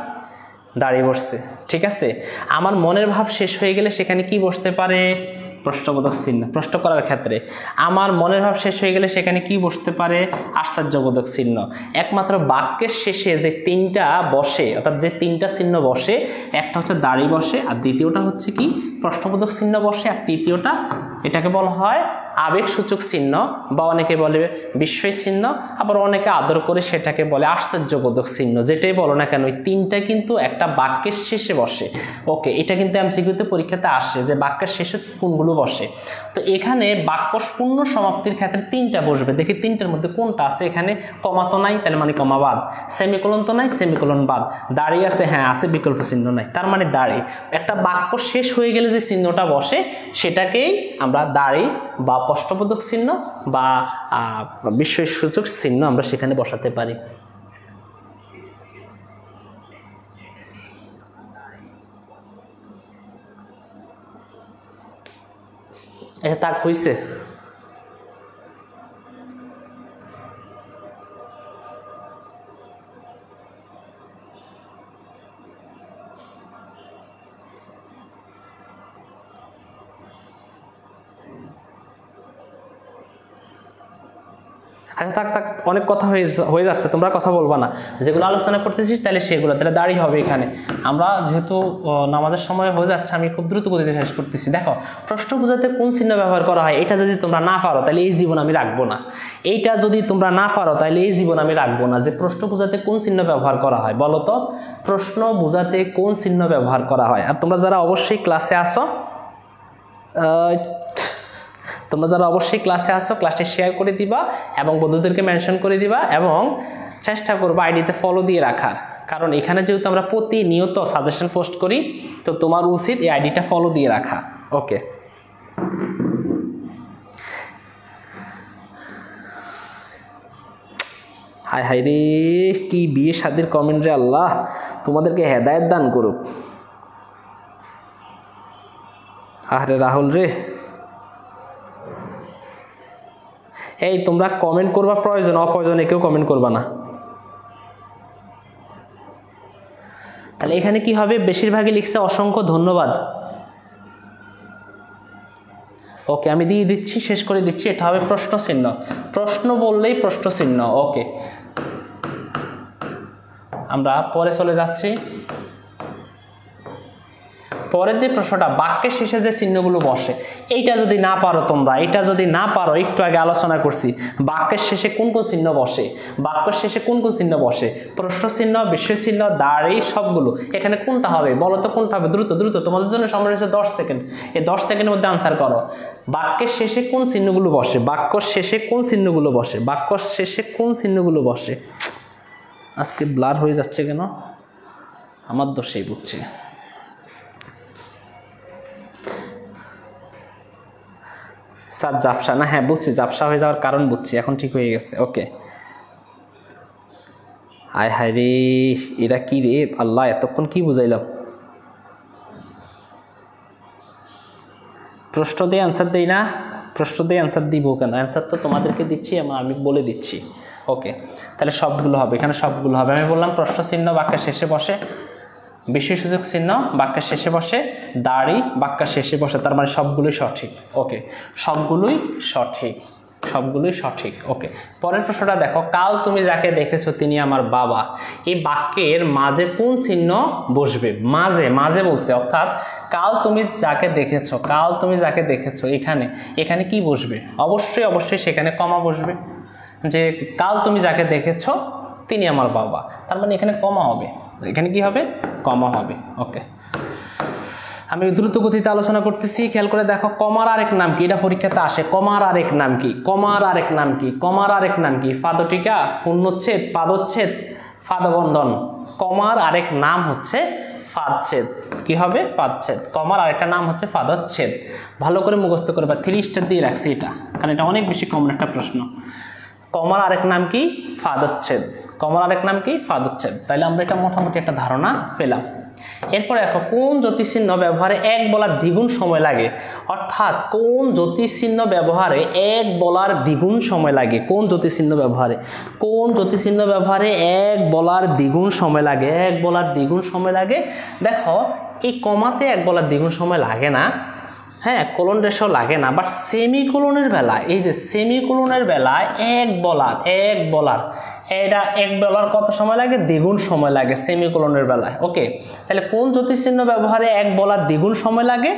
দাড়ি বসছে। ঠিক আছে, আমার মনের ভাব শেষ হয়ে গেলে সেখানে কি বসতে পারে? প্রশ্নবোধক চিহ্ন, প্রশ্ন করার ক্ষেত্রে। আমার মনের ভাব শেষ হয়ে গেলে সেখানে কি বসতে পারে? আশ্চর্যবোধক চিহ্ন। একমাত্র বাক্যের শেষে যে 3টা বসে, অর্থাৎ যে 3টা চিহ্ন বসে, একটা হচ্ছে দাড়ি বসে, আর দ্বিতীয়টা হচ্ছে কি? প্রশ্নবোধক চিহ্ন বসে, আর তৃতীয়টা এটাকে বলা হয় আবেগসূচক চিহ্ন, বা অনেকে বলে বিস্ময় চিহ্ন, আবার অনেকে আদর করে সেটাকে বলে আশ্চর্যবোধক চিহ্ন। যেটাই বলো না কেন, ওই 3টা কিন্তু একটা বাক্যের শেষে বসে। ওকে, এটা কিন্তু MCQতে পরীক্ষাতে আসে যে বাক্যের শেষে কোনগুলো বসে। তো এখানে বাক্য পূর্ণ সমাপ্তির ক্ষেত্রে 3টা বসবে। দেখি 3টার মধ্যে কোনটা আছে। এখানে কমা তো নাই, তার মানে কমা বাদ। সেমিকোলন তো নাই, সেমিকোলন বাদ। দাড়ি আছে, হ্যাঁ আছে, বিকল্প চিহ্ন নাই, তার মানে দাড়ি। একটা বাক্য শেষ হয়ে গেলে যে চিহ্নটা বসে সেটাকেই আমরা দাড়ি বা প্রশ্নবোধক চিহ্ন বা বিস্ময়সূচক চিহ্ন আমরা সেখানে বসাতে পারি। এটা তাক হইছে? আচ্ছা থাক থাক, অনেক কথা হয়ে যাচ্ছে, তোমরা কথা বলবা না। যেগুলো আলোচনা করতেছিস তাহলে সেগুলো, তাহলে দাঁড়িয়ে হবে এখানে। আমরা যেহেতু নামাজের সময় হয়ে যাচ্ছে, আমি খুব দ্রুত গতিতে শেষ করতেছি। দেখো, প্রশ্ন বোঝাতে কোন চিহ্ন ব্যবহার করা হয়, এটা যদি তোমরা না পারো তাহলে এই জীবন আমি রাখবো না। এইটা যদি তোমরা না পারো তাহলে এই জীবন আমি রাখবো না। যে প্রশ্ন বোঝাতে কোন চিহ্ন ব্যবহার করা হয় বলো তো? প্রশ্ন বোঝাতে কোন চিহ্ন ব্যবহার করা হয়? আর তোমরা যারা অবশ্যই ক্লাসে আসো, ক্লাসটি শেয়ার করে দিবা এবং বন্ধুদেরকে মেনশন করে দিবা, এবং চেষ্টা করবো আইডিতে ফলো দিয়ে রাখার। কারণ এখানে যেহেতু আমরা প্রতিনিয়ত সাজেশন পোস্ট করি, তো তোমার উচিত এই আইডিটা ফলো দিয়ে রাখা। ওকে, হায় হায় রে, কি বিয়ে শাদীর কমেন্ট রে! আল্লাহ তোমাদেরকে হেদায়েত দান করুক। আরে রাহুল রে, এই তোমরা কমেন্ট করবা প্রয়োজন, অপ্রয়োজনে কেউ কমেন্ট করবা না। তাহলে এখানে কি হবে? বেশিরভাগই লিখছে অসংখ্য ধন্যবাদ। ওকে, আমি দিয়ে দিচ্ছি, শেষ করে দিচ্ছি। এটা হবে প্রশ্ন চিহ্ন, প্রশ্ন বললেই প্রশ্ন চিহ্ন। ওকে, আমরা পরে চলে যাচ্ছি। পরের যে প্রশ্নটা, বাক্যের শেষে যে চিহ্নগুলো বসে, এইটা যদি না পারো তোমরা, এটা যদি না পারো, একটু আগে আলোচনা করছি বাক্যের শেষে কোন কোন চিহ্ন বসে, বাক্যের শেষে কোন কোন চিহ্ন বসে, প্রশ্ন চিহ্ন, বিশেষ চিহ্ন, দাঁড়ি, সবগুলো। এখানে কোনটা হবে বলো তো, কোনটা হবে? দ্রুত দ্রুত, তোমাদের জন্য সময় রয়েছে 10 সেকেন্ড। এই 10 সেকেন্ডের মধ্যে আনসার করো। বাক্যের শেষে কোন চিহ্নগুলো বসে, বাক্যের শেষে কোন চিহ্নগুলো বসে, বাক্যের শেষে কোন চিহ্নগুলো বসে? আজকে ব্লার হয়ে যাচ্ছে কেন? আমার দোষেই বুঝছি। স্যার জাপসা না, হ্যাঁ বুঝছি, জাপসা হয়ে যাওয়ার কারণ বুঝছি, এখন ঠিক হয়ে গেছে। ওকে, আয় হায় রে, এরা কি রে আল্লাহ, এতক্ষণ কি বুঝাইলাম? প্রশ্ন দিয়ে অ্যান্সার দেই না, প্রশ্ন দিয়ে অ্যান্সার দিব কেন? অ্যান্সার তো তোমাদেরকে দিচ্ছি, আমি বলে দিচ্ছি। ওকে, তাহলে সবগুলো হবে, এখানে সবগুলো হবে। আমি বললাম প্রশ্ন চিহ্ন বাক্যের শেষে বসে, বিশেষসূচক চিহ্ন বাক্যের শেষে বসে, দাড়ি বাক্যের শেষে বসে, তার মানে সবগুলোই সঠিক। ওকে, সবগুলোই সঠিক, সবগুলোই সঠিক। ওকে, পরের প্রশ্নটা দেখো, কাল তুমি যাকে দেখেছো তিনি আমার বাবা। এই বাক্যের মাঝে কোন চিহ্ন বসবে? মাঝে, মাঝে বলছে, অর্থাৎ কাল তুমি যাকে দেখেছো, কাল তুমি যাকে দেখেছো, এখানে এখানে কি বসবে? অবশ্যই অবশ্যই সেখানে কমা বসবে, যে কাল তুমি যাকে দেখেছো তিনি আমার বাবা, তার মানে এখানে কমা হবে, এখানে কি হবে? কমা হবে। ওকে, আমি দ্রুত গতিতে আলোচনা করতেছি, খেয়াল করে দেখো। কমার আরেক নাম কি? এটা পরীক্ষাতে আসে। কমার আরেক নাম কি? কমার আরেক নাম কি? কমার আরেক নাম কি? ফাদটিকা, পূর্ণচ্ছেদ, পাদচ্ছেদ, ফাদবন্ধন। কমার আরেক নাম হচ্ছে ফাদচ্ছেদ। কি হবে? ফাদচ্ছেদ। কমার আরেকটা নাম হচ্ছে ফাদচ্ছেদ। ভালো করে মুখস্থ করবে, 3 স্টার দিয়ে রাখছি এটা, কারণ এটা অনেক বেশি কমন একটা প্রশ্ন। কমার আরেক নাম কি? ফাদচ্ছেদ। কমার আরেক নাম কি? ফাদচ্ছেদ। তাইলে আমরা এটা মোটামুটি একটা ধারণা পেলাম। এরপরে দেখো, কোন জ্যোতিচিহ্ন ব্যবহারে এক বলার দ্বিগুণ সময় লাগে? অর্থাৎ কোন জ্যোতিচিহ্ন ব্যবহারে এক বলার দ্বিগুণ সময় লাগে? কোন জ্যোতিচিহ্ন ব্যবহারে, কোন জ্যোতিচিহ্ন ব্যবহারে এক বলার দ্বিগুণ সময় লাগে? এক বলার দ্বিগুণ সময় লাগে। দেখো, এই কমাতে এক বলার দ্বিগুণ সময় লাগে না, হ্যাঁ, কোলন রেশাও লাগে না, বাট সেমিকোলনের বেলায়, এই যে সেমিকোলনের বেলায় এক বলার এটা এক বলার কত সময় লাগে? দ্বিগুণ সময় লাগে সেমিকোলনের বেলায়। ওকে, তাহলে কোন জ্যোতিচিহ্ন ব্যবহারে এক বলার দ্বিগুণ সময় লাগে?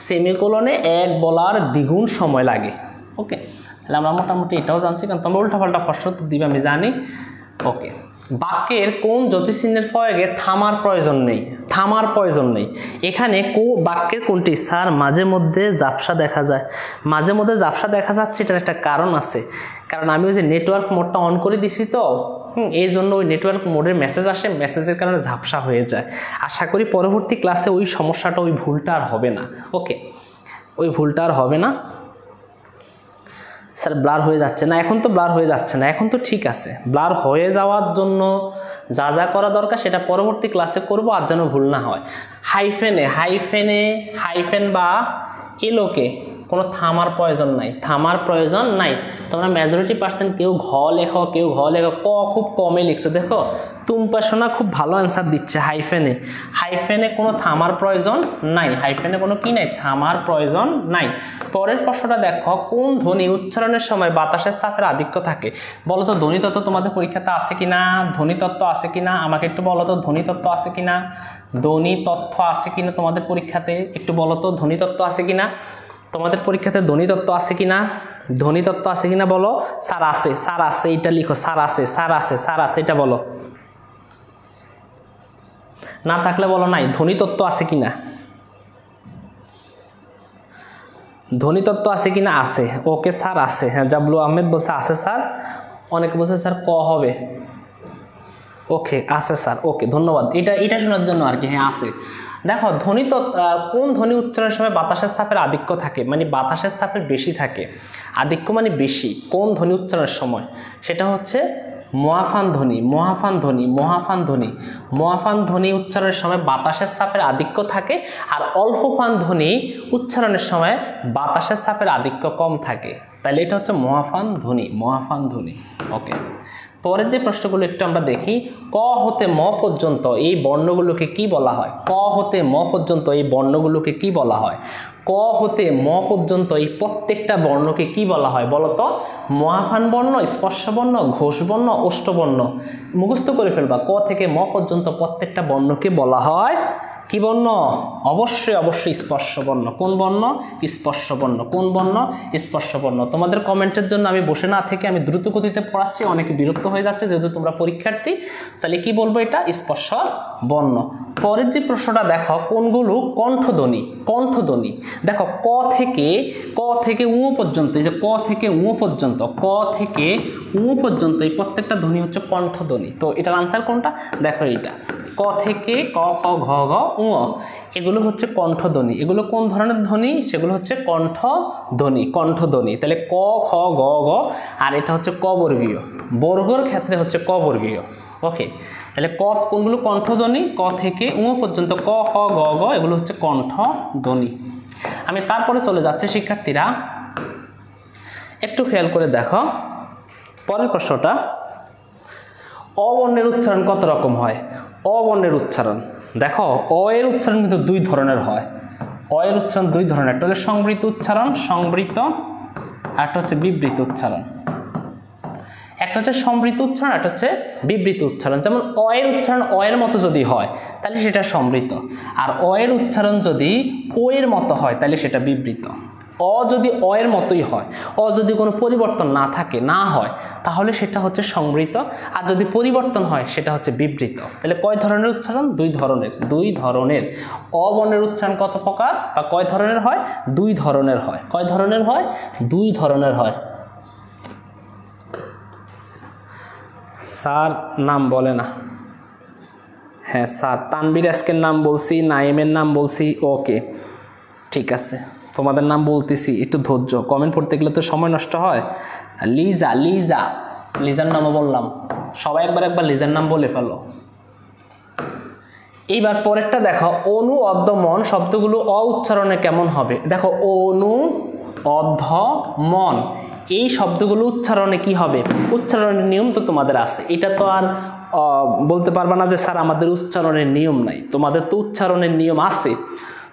সেমিকোলনে এক বলার দ্বিগুণ সময় লাগে। ওকে, তাহলে আমরা মোটামুটি এটাও জানছি, কারণ তোমরা উল্টাপাল্টা প্রশ্ন তো দিবে আমি জানি। ওকে, বাক্যের কোন জ্যোতিচিহ্নের প্রয়োগে থামার প্রয়োজন নেই? থামার প্রয়োজন নেই। এখানে বাক্যের কোনটি? স্যার মাঝে মধ্যে ঝাপসা দেখা যায়। মাঝে মধ্যে ঝাপসা দেখা যাচ্ছে, এটার একটা কারণ আছে, কারণ আমি ওই যে নেটওয়ার্ক মোডটা অন করে দিছি তো, এই জন্য ওই নেটওয়ার্ক মোডের মেসেজ আসে, মেসেজের কারণে ঝাপসা হয়ে যায়। আশা করি পরবর্তী ক্লাসে ওই সমস্যাটা, ওই ভুলটা আর হবে না। ওকে, ওই ভুলটা আর হবে না। স্যার ব্লার হয়ে যাচ্ছে না, এখন তো ব্লার হয়ে যাচ্ছে না, এখন তো ঠিক আছে। ব্লার হয়ে যাওয়ার জন্য যা যা করা দরকার সেটা পরবর্তী ক্লাসে করব, আর যেন ভুল না হয়। হাইফেন বা এলোকে কোনো থামার প্রয়োজন নাই, থামার প্রয়োজন নাই। তোমরা মেজরিটি পার্সেন্ট কেউ ঘ লেখো, কেউ ঘ লেখো, ক খুব কমে লিখছো। দেখো তুম্পা সোনা খুব ভালো অ্যান্সার দিচ্ছে। হাইফেনে কোনো থামার প্রয়োজন নাই, হাইফেনে কোনো কি নাই? থামার প্রয়োজন নাই। পরের প্রশ্নটা দেখো, কোন ধ্বনি উচ্চারণের সময় বাতাসের চাপের আধিক্য থাকে? বলো তো, ধ্বনিতত্ত্ব তোমাদের পরীক্ষাতে আছে কিনা? ধ্বনিতত্ত্ব আছে কিনা আমাকে একটু বলো তো। ধ্বনিতত্ত্ব আছে কিনা? ধ্বনিতত্ত্ব আছে কিনা তোমাদের পরীক্ষাতে? একটু বলো তো, ধ্বনিতত্ত্ব আছে কিনা তোমাদের পরীক্ষাতে? ধ্বনিতত্ত্ব আছে কিনা? ধ্বনিতত্ত্ব আছে কিনা বলো। স্যার আছে, স্যার আছে, এটা লিখো। স্যার আছে, স্যার আছে, স্যার আছে, এটা বলো। না থাকলে বলো নাই। ধ্বনিতত্ত্ব আছে কিনা? ধ্বনিতত্ত্ব আছে কিনা? আছে। ওকে স্যার আছে। হ্যাঁ, জাবলু আহমেদ বলছে আছে স্যার। অনেকে বলছে স্যার ক হবে। ওকে আছে স্যার। ওকে ধন্যবাদ, এটা শোনার জন্য আর কি। হ্যাঁ আছে। দেখো কোন ধ্বনি উচ্চারণের সময় বাতাসের চাপের আধিক্য থাকে? মানে বাতাসের চাপের বেশি থাকে। আধিক্য মানে বেশি। কোন ধ্বনি উচ্চারণের সময়? সেটা হচ্ছে মহাফান ধ্বনি। মহাফান ধ্বনি উচ্চারণের সময় বাতাসের চাপের আধিক্য থাকে, আর অল্পফান ধ্বনি উচ্চারণের সময় বাতাসের চাপের আধিক্য কম থাকে। তাহলে এটা হচ্ছে মহাফান ধ্বনি। ওকে, পরের যে প্রশ্নগুলো একটু আমরা দেখি। ক হতে ম পর্যন্ত এই বর্ণগুলোকে কি বলা হয়? ক হতে ম পর্যন্ত এই বর্ণগুলোকে কি বলা হয়? ক ক হতে ম পর্যন্ত এই প্রত্যেকটা বর্ণকে কি বলা হয় বলো তো? মহাফান বর্ণ, স্পর্শ বর্ণ, ঘোষ বর্ণ, ওষ্ঠবর্ণ। মুখস্থ করে ফেলবা, ক থেকে ম পর্যন্ত প্রত্যেকটা বর্ণকে বলা হয় কি বর্ণ? অবশ্যই অবশ্যই স্পর্শ বর্ণ। কোন বর্ণ? স্পর্শ বর্ণ। কোন বর্ণ? স্পর্শ বর্ণ। তোমাদের কমেন্টের জন্য আমি বসে না থেকে আমি দ্রুত গতিতে পড়াচ্ছি, অনেকে বিরক্ত হয়ে যাচ্ছে যেহেতু তোমরা পরীক্ষার্থী। তাহলে কি বলবো? এটা স্পর্শ বর্ণ। পরের যে প্রশ্নটা দেখো, কোনগুলো কণ্ঠধ্বনি? কণ্ঠধ্বনি দেখো, ক থেকে উ পর্যন্ত, এই যে ক থেকে উ পর্যন্ত, ক থেকে উ পর্যন্ত এই প্রত্যেকটা ধ্বনি হচ্ছে কণ্ঠধ্বনি। তো এটার আনসার কোনটা? দেখো এইটা, ক থেকে ক, খ, ঘ, ঘ, উ, এগুলো হচ্ছে কণ্ঠধ্বনি। এগুলো কোন ধরনের ধ্বনি? সেগুলো হচ্ছে কণ্ঠধ্বনি। কণ্ঠধ্বনি। তাহলে ক, খ, গ, ঘ, আর এটা হচ্ছে ক বর্গীয়। বর্গর ক্ষেত্রে হচ্ছে ক বর্গীয়। ওকে, তাহলে ক কোনগুলো কণ্ঠধ্বনি? ক থেকে উ পর্যন্ত, ক, খ, গ, ঘ, এগুলো হচ্ছে কণ্ঠধ্বনি। আমি তারপরে চলে যাচ্ছি শিক্ষার্থীরা, একটু খেয়াল করে দেখো পরের প্রশ্নটা। অ বর্ণের উচ্চারণ কত রকম হয়? অ বর্ণের উচ্চারণ দেখো, অ এর উচ্চারণ কিন্তু দুই ধরনের হয়। অ এর উচ্চারণ দুই ধরনের, একটা হচ্ছে সংবৃত উচ্চারণ, সংবৃত, আর একটা হচ্ছে বিবৃত উচ্চারণ। একটা হচ্ছে সমৃত উচ্চারণ, একটা হচ্ছে বিবৃত উচ্চারণ। যেমন অ এর উচ্চারণ অ এর মতো যদি হয় তাহলে সেটা সমৃত, আর অ এর উচ্চারণ যদি ও এর মতো হয় তাহলে সেটা বিবৃত। অ যদি অ এর মতোই হয়, অ যদি কোনো পরিবর্তন না থাকে, না হয়, তাহলে সেটা হচ্ছে সমৃত, আর যদি পরিবর্তন হয় সেটা হচ্ছে বিবৃত। তাহলে কয় ধরনের উচ্চারণ? দুই ধরনের। দুই ধরনের। অ বর্ণের উচ্চারণ কত প্রকার বা কয় ধরনের হয়? দুই ধরনের হয়। কয় ধরনের হয়? দুই ধরনের হয়। স্যার নাম বলে না। হ্যাঁ স্যার, তানবীর আজকের নাম বলছি, নাইমের নাম বলছি। ওকে ঠিক আছে, তোমাদের নাম বলতেছি, একটু ধৈর্য। কমেন্ট পড়তে গেলে তো সময় নষ্ট হয়। লিজা, লিজা, লিজার নামও বললাম। সবাই একবার লিজার নাম বলে ফেলো। এইবার পরেরটা দেখো, অনু, অর্ধ, মন শব্দগুলো অ উচ্চারণে কেমন হবে? দেখো, অনু, অর্ধ, মন এই শব্দগুলো উচ্চারণে কি হবে? উচ্চারণের নিয়ম তো তোমাদের আছে, এটা তো আর বলতে পারবা না যে স্যার আমাদের উচ্চারণের নিয়ম নাই। তোমাদের তো উচ্চারণের নিয়ম আছে।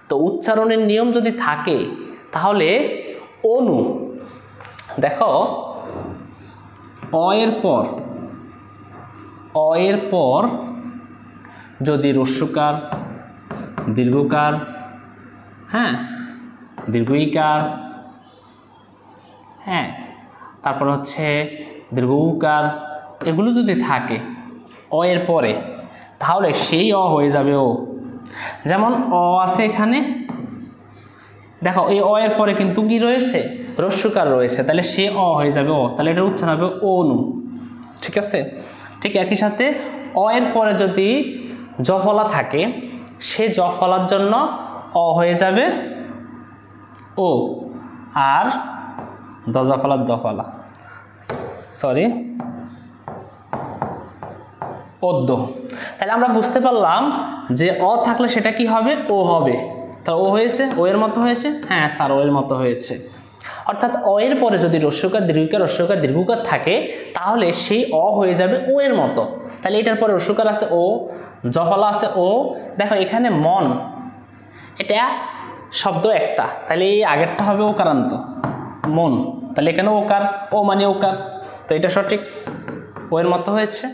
তো উচ্চারণের নিয়ম যদি থাকে তাহলে অনু, দেখো অ এর পর যদি হ্রস্বকার, দীর্ঘকার, হ্যাঁ দীর্ঘইকার, হ্যাঁ তারপর হচ্ছে দীর্ঘ উকার, এগুলো যদি থাকে অ এর পরে, তাহলে সেই অ হয়ে যাবে ও। যেমন অ আছে এখানে, দেখো এই অ এর পরে কিন্তু কি রয়েছে? হ্রস্বকার রয়েছে, তাহলে সে অ হয়ে যাবে ও। তাহলে এটা উচ্চারণ হবে অনু। ঠিক আছে? ঠিক একই সাথে অ এর পরে যদি জফলা থাকে, সে জফলার জন্য অ হয়ে যাবে ও, আর দজফলার দফলা, সরি অদ্য। তাহলে আমরা বুঝতে পারলাম যে অ থাকলে সেটা কি হবে? ও হবে। তা ও হয়েছে, ও এর মতো হয়েছে। হ্যাঁ স্যার, ও এর মতো হয়েছে। অর্থাৎ অ এর পরে যদি হ্রস্বকার, দীর্ঘকার, হ্রস্বকার, দীর্ঘকার থাকে তাহলে সেই অ হয়ে যাবে ও এর মতো। তাহলে এটার পরে হ্রস্বকার আছে ও, জফলা আছে ও। দেখো এখানে মন, এটা শব্দ একটা, তাহলে এই আগেরটা হবে ওকারান্ত, মন। তাহলে এখানে ওকার, ও মানে ওকার, তো এটা সঠিক, ও এর মতো হয়েছে।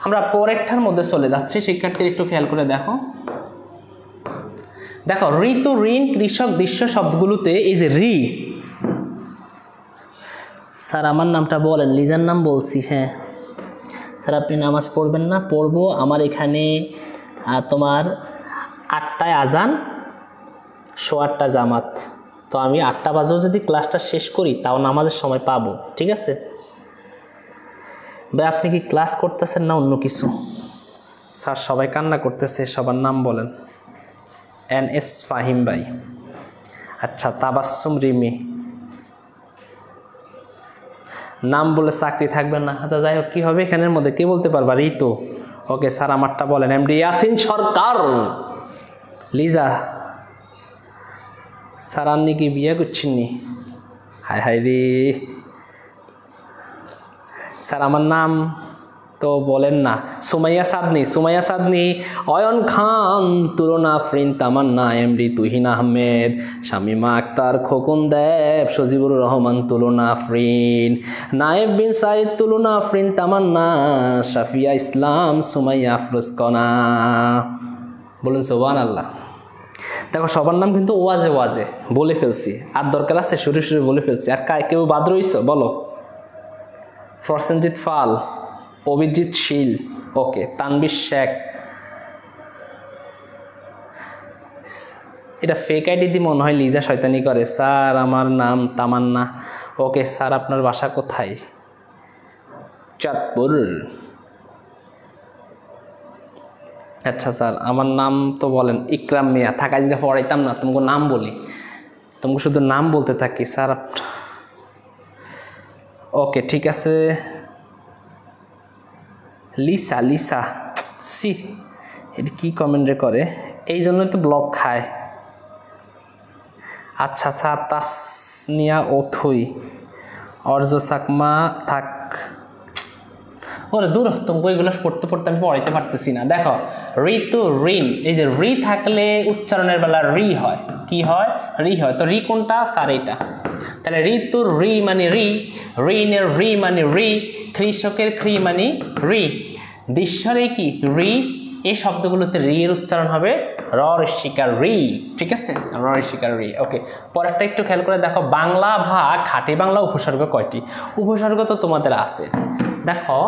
আমরা পরেরটার মধ্যে চলে যাচ্ছি, শিক্ষার্থী একটু খেয়াল করে দেখো। দেখো ঋতু, ঋণ, কৃষক, দৃশ্য শব্দগুলোতে এই যে রি, স্যার আমার নামটা বলেন। লিজার নাম বলছি। হ্যাঁ স্যার, আপনি নামাজ পড়বেন না? পড়বো। আমার এখানে তোমার 8টায় আজান, 8:15 জামাত। তো আমি 8টা বাজেও যদি ক্লাসটা শেষ করি তাও নামাজের সময় পাবো। ঠিক আছে ভাই, আপনি কি ক্লাস করতেছেন না অন্য কিছু? স্যার সবাই কান্না করতেছে, সবার নাম বলেন। NS ফাহিম ভাই, আচ্ছা তাবাসসুম রিমি, নাম বলে চাকরি থাকবে না। আচ্ছা যাই হোক, কী হবে এখানের মধ্যে কে বলতে পারবা? ঋতু। ওকে স্যার আমারটা বলেন। MD ইয়াসিন সরকার। লিজা, স্যার আপনি কি বিয়ে করছেননি? হায় হায় রে। স্যার আমার নাম তো বলেন না। সুমাইয়া সাদনি, অয়ন খান, তুলনা আফরিন, তামান্না, এমডি তুহিন আহমেদ, শামিমা আক্তার, খোকন দেব, সজিবুর রহমান, তুলনা আফরিন, নায়েব বিন সাইদ, তুলনা আফরিন, তামান্না, শাফিয়া ইসলাম, সুমাইয়া আফরোজ কণা। বলুন সুবহানাল্লাহ। দেখো সবার নাম কিন্তু ওয়াজে বলে ফেলছি, আর দরকার আছে শুরু বলে ফেলছি। আর কেউ বাদ রইছ বলো? ফরসেনজিৎ ফাল, অভিজিৎ শীল, ওকে, তানবির শেখ। এটা ফেক আইডি দিয়ে মনে হয় লিজা শয়তানি করে। স্যার আমার নাম তামান্না। ওকে স্যার, আপনার বাসা কোথায়? চাঁদপুর। আচ্ছা স্যার, আমার নাম তো বলেন। ইকরাম মিয়া। থাকা আজকে পড়াইতাম না, তোমাকে নাম বলি, তোমাকে শুধু নাম বলতে থাকি স্যার। ওকে ঠিক আছে। লিসা সি, এটা কি কমেন্টে করে? এই জন্যই তো ব্লক খায়। আচ্ছা স্যার, তাসনিয়া ওথুই, অর্জ সাকমা থাক। ওরে দূর, তোমাকে ওইগুলো পড়তে আমি পড়াইতে পারতেছি না। দেখো ঋতু, ঋণ, এই যে রি থাকলে উচ্চারণের বেলা রি হয়। কি হয়? রি হয়। তো রি কোনটা? স্যার এইটা। তাহলে ঋতুর রি মানে রি, ঋণের রি মানে রি, কৃষকের খ্রি মানে রি, দৃশ্যরে কি রি। এই শব্দগুলোতে রি এর উচ্চারণ হবে র ঋষিকার রি। ঠিক আছে, র ঋষিকার রি। ওকে, পরেরটা একটু খেয়াল করে দেখো। বাংলা ভাগ খাঁটি বাংলা উপসর্গ কয়টি? উপসর্গ তো তোমাদের আছে। দেখো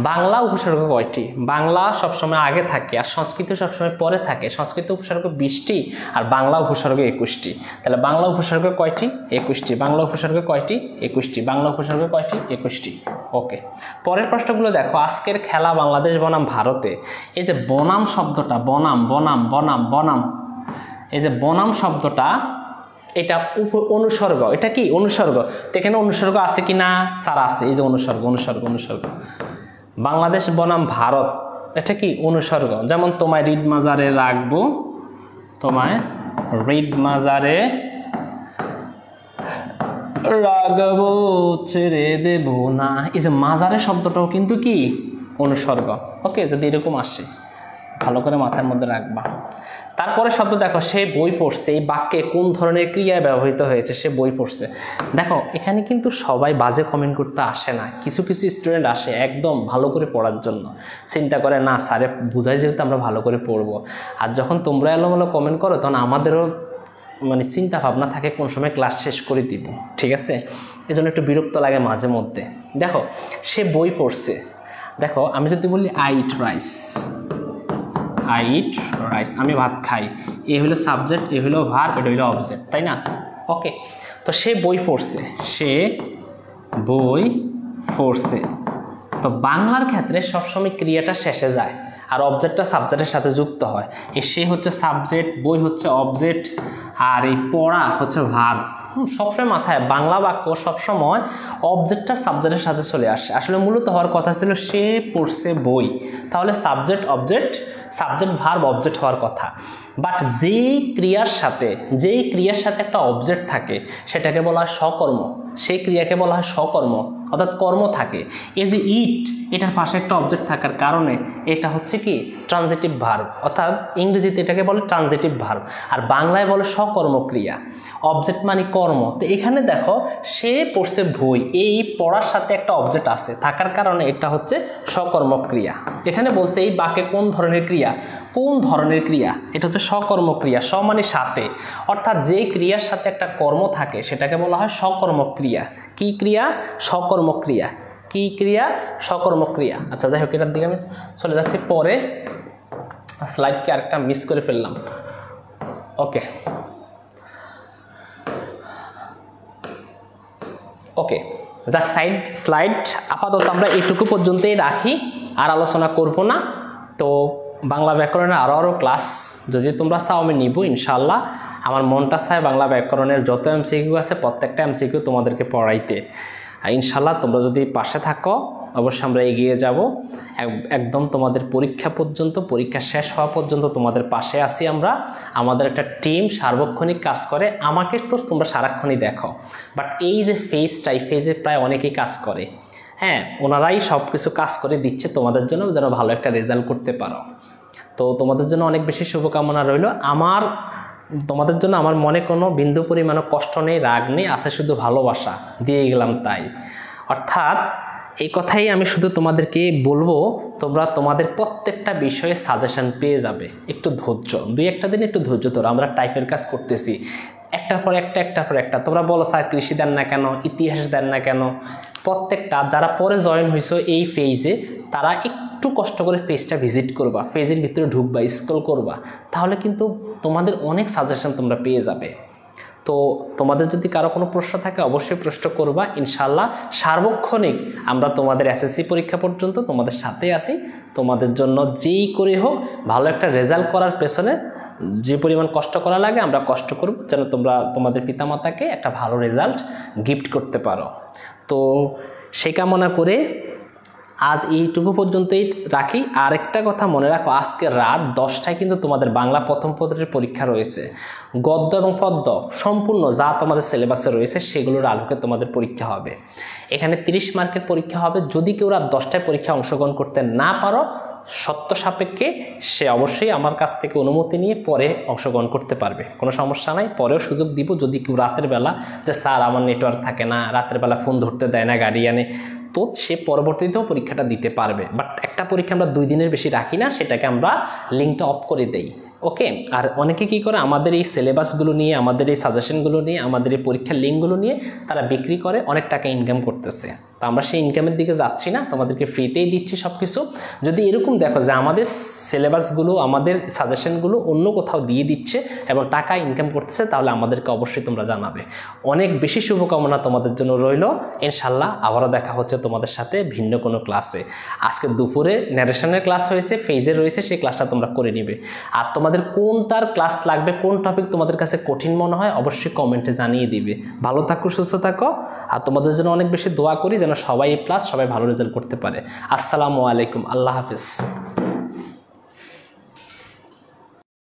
বাংলা উপসর্গ কয়টি? বাংলা সবসময় আগে থাকে আর সংস্কৃত সবসময় পরে থাকে। সংস্কৃত উপসর্গ 20টি আর বাংলা উপসর্গ 21টি। তাহলে বাংলা উপসর্গ কয়টি? 21টি। বাংলা উপসর্গ কয়টি? 21টি। বাংলা উপসর্গ কয়টি? 21টি। ওকে, পরের প্রশ্নগুলো দেখো। আজকের খেলা বাংলাদেশ বনাম ভারতে। এই যে বনাম শব্দটা, বনাম, এই যে বনাম শব্দটা, এটা অনুসর্গ। এটা কি? অনুসর্গ। তো এখানে অনুসর্গ আছে কি না? স্যার আছে। এই যে অনুসর্গ। বাংলাদেশ বনাম ভারত, এটা কি? অনুসর্গ। যেমন তোমায় রিড মাজারে রাখবো, তোমায় রিড মাজারে রাখবো, ছেড়ে দেব না। এই যে মাজারে শব্দটাও কিন্তু কি? অনুসর্গ। ওকে, যদি এরকম আসে ভালো করে মাথার মধ্যে রাখবা। তারপরে শব্দ দেখো, সে বই পড়ছে। এই বাক্যে কোন ধরনের ক্রিয়া ব্যবহৃত হয়েছে? সে বই পড়ছে। দেখো এখানে কিন্তু সবাই বাজে কমেন্ট করতে আসে না, কিছু স্টুডেন্ট আসে একদম ভালো করে পড়ার জন্য, চিন্তা করে না স্যারে বুঝাই যেহেতু আমরা ভালো করে পড়বো। আর যখন তোমরা এলোমেলো কমেন্ট করো তখন আমাদেরও মানে চিন্তা ভাবনা থাকে কোন সময় ক্লাস শেষ করে দিব। ঠিক আছে, এই জন্য একটু বিরক্ত লাগে মাঝে মধ্যে। দেখো সে বই পড়ছে। দেখো আমি যদি বলি আই ইট রাইস, আমি ভাত খাই, এ হলো সাবজেক্ট, এ হলো ভার্ব, এটা হলো অবজেক্ট, তাই না? ওকে, তো সে বই পড়ছে, সে বই পড়ছে। তো বাংলার ক্ষেত্রে সবসময় ক্রিয়াটা শেষে যায় আর অবজেক্টটা সাবজেক্টের সাথে যুক্ত হয়। সে হচ্ছে সাবজেক্ট, বই হচ্ছে অবজেক্ট, আর এই পড়া হচ্ছে ভার্ব। সবসময় মাথায় বাংলা বাক্য সবসময় অবজেক্টটা সাবজেক্টের সাথে চলে আসে। আসলে মূলত হওয়ার কথা ছিল সে পড়ছে বই, তাহলে subject object, subject verb object হওয়ার কথা। বাট যেই ক্রিয়ার সাথে একটা অবজেক্ট থাকে সেটাকে বলা হয় সকর্ম, সেই ক্রিয়াকে বলা হয় সকর্ম, অর্থাৎ কর্ম থাকে। এই যে ইট, এটার পাশে একটা অবজেক্ট থাকার কারণে এটা হচ্ছে কি? ট্রানজিটিভ ভার্ব, অর্থাৎ ইংরেজিতে এটাকে বলে ট্রানজিটিভ ভার্ব, আর বাংলায় বলে সকর্ম ক্রিয়া। অবজেক্ট মানে কর্ম। তো এখানে দেখো সে পড়ছে বই, এই পড়ার সাথে একটা অবজেক্ট আছে থাকার কারণে এটা হচ্ছে সকর্ম ক্রিয়া। এখানে বলছে এই বাক্যে কোন ধরনের ক্রিয়া, এটা হচ্ছে সকর্ম ক্রিয়া। স মানে সাথে, অর্থাৎ যে ক্রিয়ার সাথে একটা কর্ম থাকে সেটাকে বলা হয় সকর্ম ক্রিয়া। কি ক্রিয়া? সকর্ম ক্রিয়া। কি ক্রিয়া? সকর্ম ক্রিয়া। আচ্ছা যাই হোক, এটার দিকে আমি চলে যাচ্ছি। পরে স্লাইডকে আরেকটা মিস করে ফেললাম। ওকে যাক, স্লাইড আপাতত আমরা এটুকু পর্যন্তই রাখি, আর আলোচনা করব না। তো বাংলা ব্যাকরণের আরও ক্লাস যদি তোমরা চাও আমি নিব ইনশাআল্লাহ। আমার মনটা চায় বাংলা ব্যাকরণের যত এমসিকিউ আছে প্রত্যেকটা এমসিকিউ তোমাদেরকে পড়াইতে। ইনশাআল্লাহ তোমরা যদি পাশে থাকো অবশ্যই আমরা এগিয়ে যাব একদম তোমাদের পরীক্ষা পর্যন্ত, পরীক্ষা শেষ হওয়া পর্যন্ত তোমাদের পাশে আছি আমরা। আমাদের একটা টিম সার্বক্ষণিক কাজ করে। আমাকে তো তোমরা সারাক্ষণই দেখো, বাট এই যে ফেজটা, এই ফেজে প্রায় অনেকেই কাজ করে। হ্যাঁ, ওনারাই সব কিছু কাজ করে দিচ্ছে তোমাদের জন্য যেন ভালো একটা রেজাল্ট করতে পারো। তো তোমাদের জন্য অনেক বেশি শুভকামনা রইল। তোমাদের জন্য আমার মনে কোনো বিন্দু পরিমাণও কষ্ট নেই, রাগ নেই, আছে শুধু ভালোবাসা দিয়ে গেলাম তাই। অর্থাৎ এই কথাই আমি শুধু তোমাদেরকে বলবো, তোমরা তোমাদের প্রত্যেকটা বিষয়ে সাজেশন পেয়ে যাবে। একটু ধৈর্য, 2-1 দিন একটু ধৈর্য ধরো। আমরা টাইপের কাজ করতেছি, একটার পর একটা। তোমরা বলো স্যার কৃষি দেন না কেন, ইতিহাস দেন না কেন? প্রত্যেকটা যারা পরে জয়েন হয়েছো এই ফেজে, তারা একটু কষ্ট করে পেজটা ভিজিট করবা, পেজের ভিতরে ঢুকবা, স্ক্রল করবা, তাহলে কিন্তু তোমাদের অনেক সাজেশন তোমরা পেয়ে যাবে। তো তোমাদের যদি কারো কোনো প্রশ্ন থাকে অবশ্যই প্রশ্ন করবা। ইনশাল্লাহ সার্বক্ষণিক আমরা তোমাদের এসএসসি পরীক্ষা পর্যন্ত তোমাদের সাথে আছি। তোমাদের জন্য যেই করে হোক ভালো একটা রেজাল্ট করার পেছনে যে পরিমাণ কষ্ট করা লাগে আমরা কষ্ট করব, যেন তোমরা তোমাদের পিতামাতাকে একটা ভালো রেজাল্ট গিফট করতে পারো। তো সেই কামনা করে আজ এইটুকু পর্যন্তই রাখি। আরেকটা কথা মনে রাখো, আজকে রাত 10টায় কিন্তু তোমাদের বাংলা প্রথম পত্রের পরীক্ষা রয়েছে। গদ্য এবং পদ্য সম্পূর্ণ যা তোমাদের সিলেবাসে রয়েছে সেগুলোর আলোকে তোমাদের পরীক্ষা হবে। এখানে 30 মার্কের পরীক্ষা হবে। যদি কেউ রাত 10টায় পরীক্ষায় অংশগ্রহণ করতে না পারো, সত্য সাপেক্ষে সে অবশ্যই আমার কাছ থেকে অনুমতি নিয়ে পরে অংশগ্রহণ করতে পারবে, কোনো সমস্যা নাই। পরেও সুযোগ দিব। যদি কেউ রাতের বেলা যে স্যার আমার নেটওয়ার্ক থাকে না, রাতের বেলা ফোন ধরতে দেয় না গার্ডিয়ানে, তো সে পরবর্তীতেও পরীক্ষাটা দিতে পারবে। বাট একটা পরীক্ষা আমরা 2 দিনের বেশি রাখি না, সেটাকে আমরা লিঙ্কটা অফ করে দেই। ওকে। আর অনেকে কি করে, আমাদের এই সিলেবাসগুলো নিয়ে, আমাদের এই সাজেশনগুলো নিয়ে, আমাদের এই পরীক্ষার লিঙ্কগুলো নিয়ে তারা বিক্রি করে অনেক টাকা ইনকাম করতেছে। তো আমরা সেই ইনকামের দিকে যাচ্ছি না, তোমাদেরকে ফ্রিতেই দিচ্ছি সব কিছু। যদি এরকম দেখো যে আমাদের সিলেবাসগুলো, আমাদের সাজেশনগুলো অন্য কোথাও দিয়ে দিচ্ছে এবং টাকা ইনকাম করতেছে, তাহলে আমাদেরকে অবশ্যই তোমরা জানাবে। অনেক বেশি শুভকামনা তোমাদের জন্য রইল। ইনশাল্লাহ আবারও দেখা হচ্ছে তোমাদের সাথে ভিন্ন কোনো ক্লাসে। আজকে দুপুরে ন্যারেশনের ক্লাস হয়েছে, ফেজে রয়েছে, সেই ক্লাসটা তোমরা করে নিবে। আর তোমাদের কোনটার ক্লাস লাগবে, কোন টপিক তোমাদের কাছে কঠিন মনে হয় অবশ্যই কমেন্টে জানিয়ে দিবে। ভালো থাকো, সুস্থ থাকো। আর তোমাদের জন্য অনেক বেশি দোয়া করি যেন সবাই প্লাস সবাই ভালো রেজাল্ট করতে পারে। আসসালামু আলাইকুম, আল্লাহ হাফিজ।